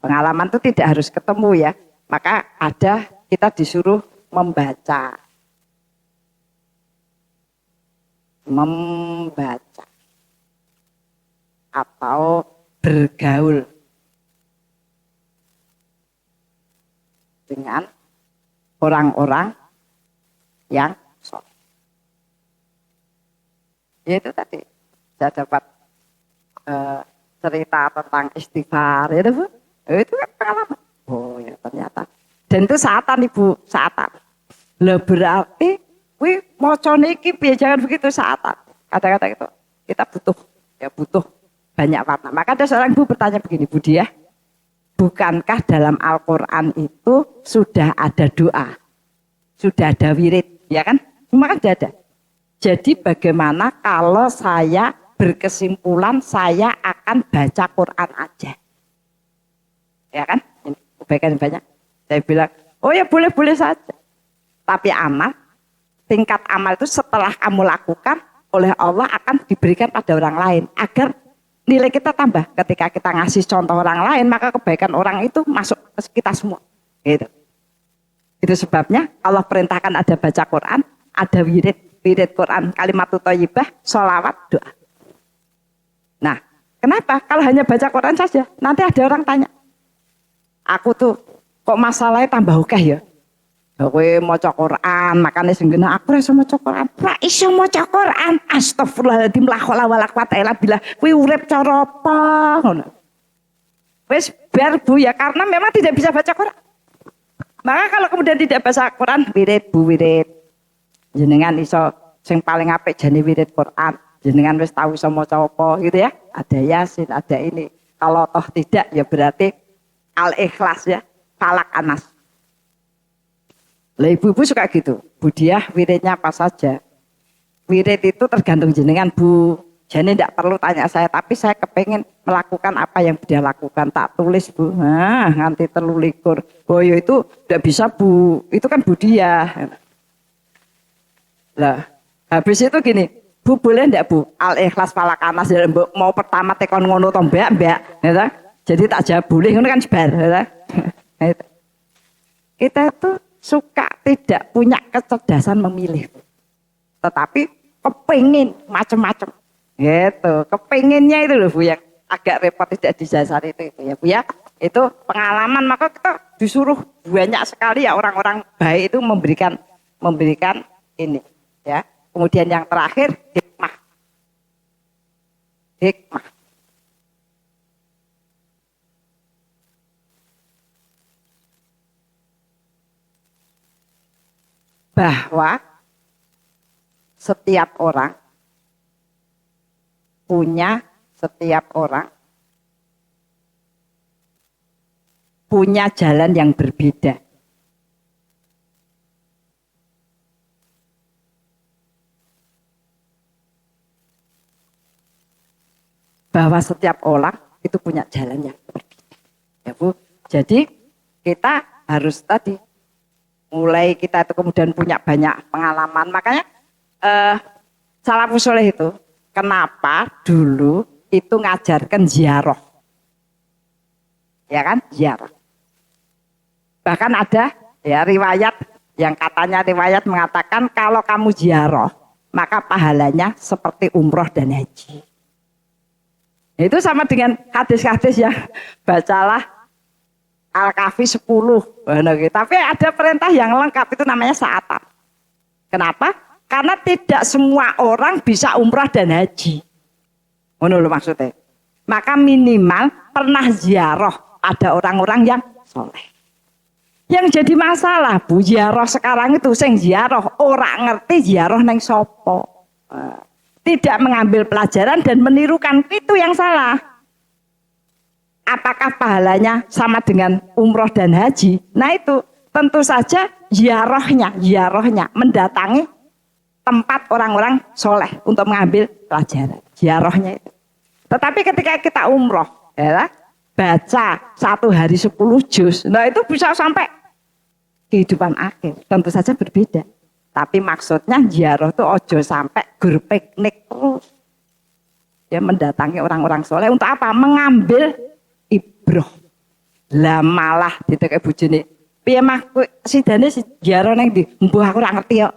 Pengalaman itu tidak harus ketemu ya. Maka ada kita disuruh membaca atau bergaul dengan orang-orang yang soleh. Ya itu tadi saya dapat cerita tentang istighfar ya Bu. Itu kan pengalaman. Oh ya ternyata. Dan itu saatan Ibu, saatan. Lah berarti wih mocone iki piye jangan begitu saatan. Kata-kata itu kita butuh banyak warna. Maka ada seorang ibu bertanya begini, Bu Diah, bukankah dalam Al-Quran itu sudah ada doa, sudah ada wirid, ya kan? Maka sudah ada. Jadi bagaimana kalau saya berkesimpulan saya akan baca Quran aja, ya kan? Ini kebaikan banyak. Saya bilang, oh ya boleh-boleh saja. Tapi tingkat amal itu setelah kamu lakukan oleh Allah akan diberikan pada orang lain agar nilai kita tambah. Ketika kita ngasih contoh orang lain, maka kebaikan orang itu masuk ke kita semua. Gitu. Itu sebabnya Allah perintahkan ada baca Quran, ada wirid Quran, kalimatut thayyibah, sholawat, doa. Nah, kenapa? Kalau hanya baca Quran saja, nanti ada orang tanya, aku tuh kok masalahnya tambah oke ya? Kowe maca Quran, makane sing genah aku ora iso maca Quran. Ora iso maca Quran. Astagfirullahaladzim, la haula wala quwata illa billah. Kuwi urip cara apa ngono. Wis bar Bu ya, karena memang tidak bisa baca Quran. Maka kalau kemudian tidak baca Quran, wirid Bu wirid. Jenengan iso sing paling apik jane wirid Quran. Jenengan wis tahu iso maca apa gitu ya. Ada Yasin, ada ini. Kalau toh tidak ya berarti Al-Ikhlas ya, Falak Anas. Lah ibu-ibu suka gitu. Bu Diah wiridnya apa saja. Wirid itu tergantung jenengan Bu. Jadi tidak perlu tanya saya, tapi saya kepengen melakukan apa yang dia lakukan. Tak tulis Bu. Nah, nganti 23. Oh ya itu tidak bisa Bu. Itu kan Bu Diah. Lah, habis itu gini. Bu boleh enggak Bu? Al-Ikhlas Falak Anas mau pertama tekon ngono to Mbak, ya. Jadi tak jawab boleh ngono kan sebar, ya. Kita itu suka tidak punya kecerdasan memilih, tetapi kepingin macam-macam, gitu. Kepinginnya itu loh Bu yang agak repot tidak dijasari itu ya Bu ya. Itu pengalaman, maka kita disuruh banyak sekali ya orang-orang baik itu memberikan ini ya. Kemudian yang terakhir hikmah. Bahwa setiap orang punya jalan yang berbeda. Bahwa setiap orang itu punya jalan yang berbeda. Ya Bu, jadi kita harus tadi mulai kita itu kemudian punya banyak pengalaman. Makanya salafus soleh itu kenapa dulu itu ngajarkan ziarah, ya kan, ziarah. Bahkan ada ya riwayat yang katanya riwayat mengatakan kalau kamu ziarah maka pahalanya seperti umroh dan haji. Itu sama dengan hadis-hadis ya, bacalah Al-Kahfi 10. Tapi ada perintah yang lengkap, itu namanya sa'atan. Kenapa? Karena tidak semua orang bisa umrah dan haji. Menurut maksudnya. Maka minimal pernah ziarah ada orang-orang yang soleh. Yang jadi masalah Bu, ziarah sekarang itu sing ziarah orang ngerti ziarah neng sopo. Tidak mengambil pelajaran dan menirukan, itu yang salah. Apakah pahalanya sama dengan umroh dan haji? Nah itu tentu saja ziarahnya mendatangi tempat orang-orang soleh untuk mengambil pelajaran. Ziarahnya itu. Tetapi ketika kita umroh, ya, baca 1 hari 10 juz, nah itu bisa sampai kehidupan akhir. Tentu saja berbeda. Tapi maksudnya ziarah itu ojo sampai gur piknik terus. Ya mendatangi orang-orang soleh untuk apa? Mengambil ibroh. Lah malah ditekek bojone. Piye mah sidane ziarah ning ndi? Mbuh aku ora ngerti kok.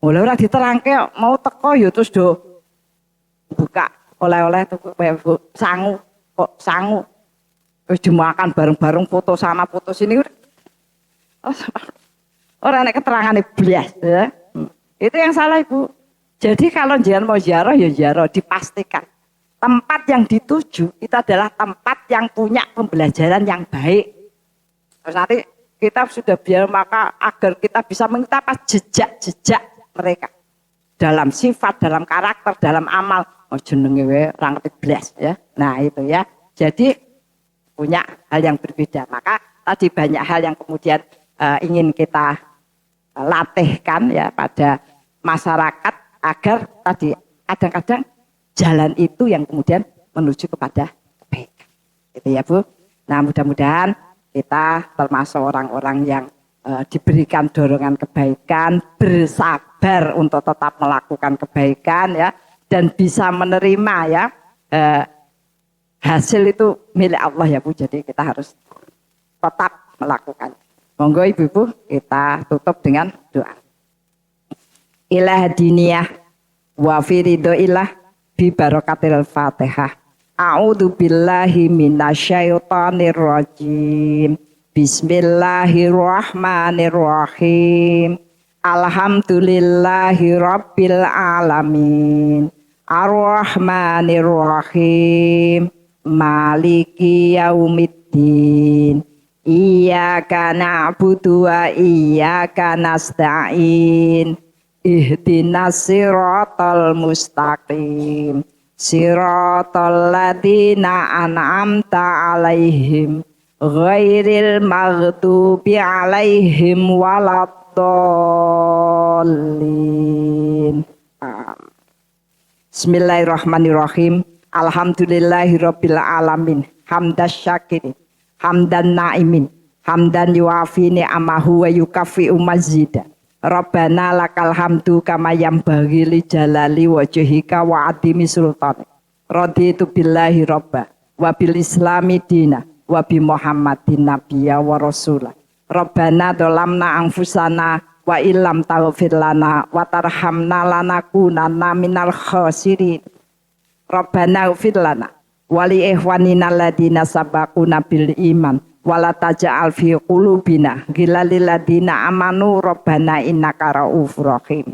Oleh ora diterangke kok, mau teko ya terus do buka oleh-oleh tuku sangu, kok sangu. Wis dimakan bareng-bareng foto sana foto sini. Oh, orang nek keterangane blas ya. Itu yang salah Ibu. Jadi kalau jangan mau ziarah ya ziarah, dipastikan tempat yang dituju itu adalah tempat yang punya pembelajaran yang baik. Terus nanti kita sudah biar maka agar kita bisa mengetahui jejak-jejak mereka dalam sifat, dalam karakter, dalam amal. jenenge wae ora ngerti blas ya. Nah, itu ya. Jadi punya hal yang berbeda. Maka tadi banyak hal yang kemudian ingin kita latihkan ya pada masyarakat agar tadi kadang-kadang jalan itu yang kemudian menuju kepada kebaikan. Gitu ya, Bu. Nah, mudah-mudahan kita termasuk orang-orang yang diberikan dorongan kebaikan, bersabar untuk tetap melakukan kebaikan ya, dan bisa menerima ya hasil itu milik Allah ya, Bu. Jadi kita harus tetap melakukan. Monggo Ibu-ibu kita tutup dengan doa. Ilah diniyah wa firido ilah bi barakatil Fatihah. A'udzu billahi minasyaitonir rajim. Bismillahirrahmanirrahim. Alhamdulillahi rabbil alamin. Ar-Rahmanir-Rahim. Maliki yaumiddin. Iyyaka na'budu wa iyyaka nasta'in. Ihdinas siratal mustaqim. Siratal ladzina an'amta 'alaihim ghairil maghdubi 'alaihim waladdallin. Bismillahirrahmanirrahim. Alhamdulillahirabbil alamin. Hamdas syakirin. Hamdan na'imin, hamdan yuafi ni'amahu wa yukafi'u mazida. Rabbana lakal hamdu kama yambaghi li jalali wajhika wa adimi sultani. Raditu billahi rabba wa bil islami dina wa bi Muhammadin nabiyya wa rasula. Rabbana dolamna anfusana wa illam taghfir lana wa tarhamna lanakunanna minal khasirin. Rabbana ighfir lana wali ikhwanina ladina sabaquna bil iman wala taj'al fi qulubina ghillal ladina amanu rabbana innaka raufur rahim.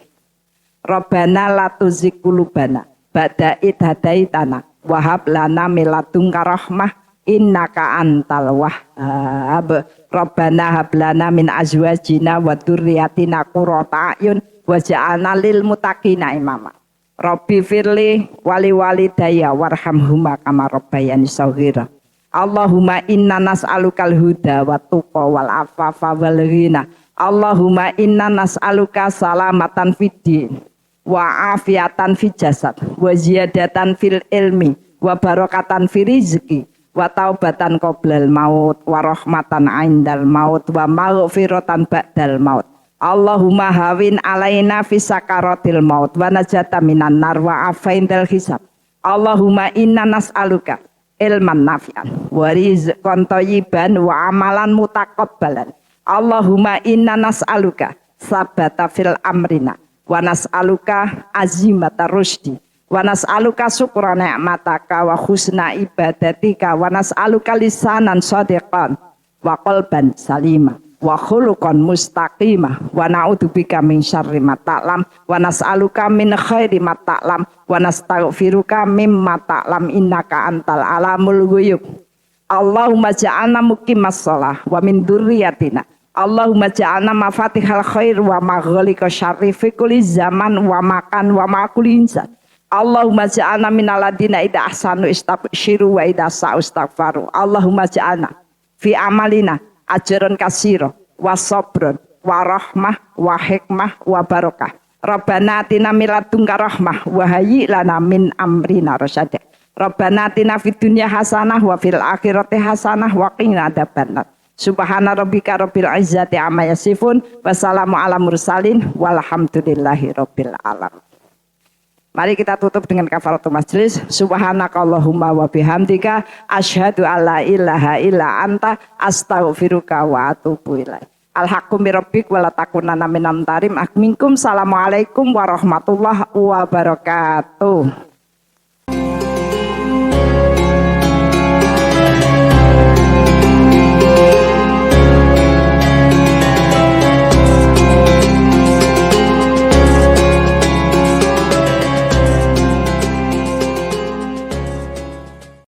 Rabbana la tuzigh qulubana ba'da id hadaitana wa hab lana min ladunka rahmah innaka antal wahhab. Rabbana hab lana min azwajina wa dzurriyyatina qurrata a'yun waj'alna lil muttaqina imama. Rabbi firli wali walidayya warhamhuma kama rabbayani shaghira. Allahumma inna nas'alukal huda wa tuqa wal afafa wal ghina. Allahumma inna nas'aluka salamatan fid din wa afiatan fil jasad wa ziyadatan fil ilmi wa barakatan fil rizqi wa taubatan qoblal maut wa rahmatan 'indal maut wa maghfiratan ba'dal maut. Allahumma hawin alaina fi sakaratil maut wa najata minan nar wa afaindal hisab. Allahumma inna nas'aluka ilman nafi'an wa rizqan thayyiban wa amalan mutaqabbalan. Allahumma inna nas'aluka sabata fil amrina wa nas'aluka azimata rusdi wa nas'aluka syukra ni'mataka wa husna ibadatika wa nas'aluka lisanan shadiqan wa qalban salima wa khuluqan mustaqimah wa na'udzubika min syarri ma ta'lam wa nas'aluka min khairi ma ta'lam wa nastaghfiruka mimma ta'lam innaka antal alamul ghuyub. Allahumma ja'alna muqimas shalah wa min dzurriyyatina. Allahumma ja'alna mafatihal khair wa maghliqash syarri fi kulli zaman wa makan wa ma kulli insan. Allahumma ja'alna minal ladina idza ahsanu istabshiru wa idza sa'u istaghfaru. Allahumma ja'alna fi amalina ajrun kasira wa sabrun wa rahmah wa hikmah wa barakah. Rabbana atina min ladunka rahmah wa hayyi lana min amrina rasyada. Rabbana atina fid dunya hasanah wa fil akhirati hasanah wa qina adzabannar. Subhana rabbika rabbil izzati amma yasifun wa salamun ala mursalin walhamdulillahi rabbil alamin. Mari kita tutup dengan kafaratul majlis. Subhanakallahumma wa bihamdika asyhadu alla ilaha illa anta astaghfiruka wa atubu ilaik. Alhaqqu mirabbik wa la takunanna minam tarim. Minkum. Assalamualaikum warahmatullahi wabarakatuh.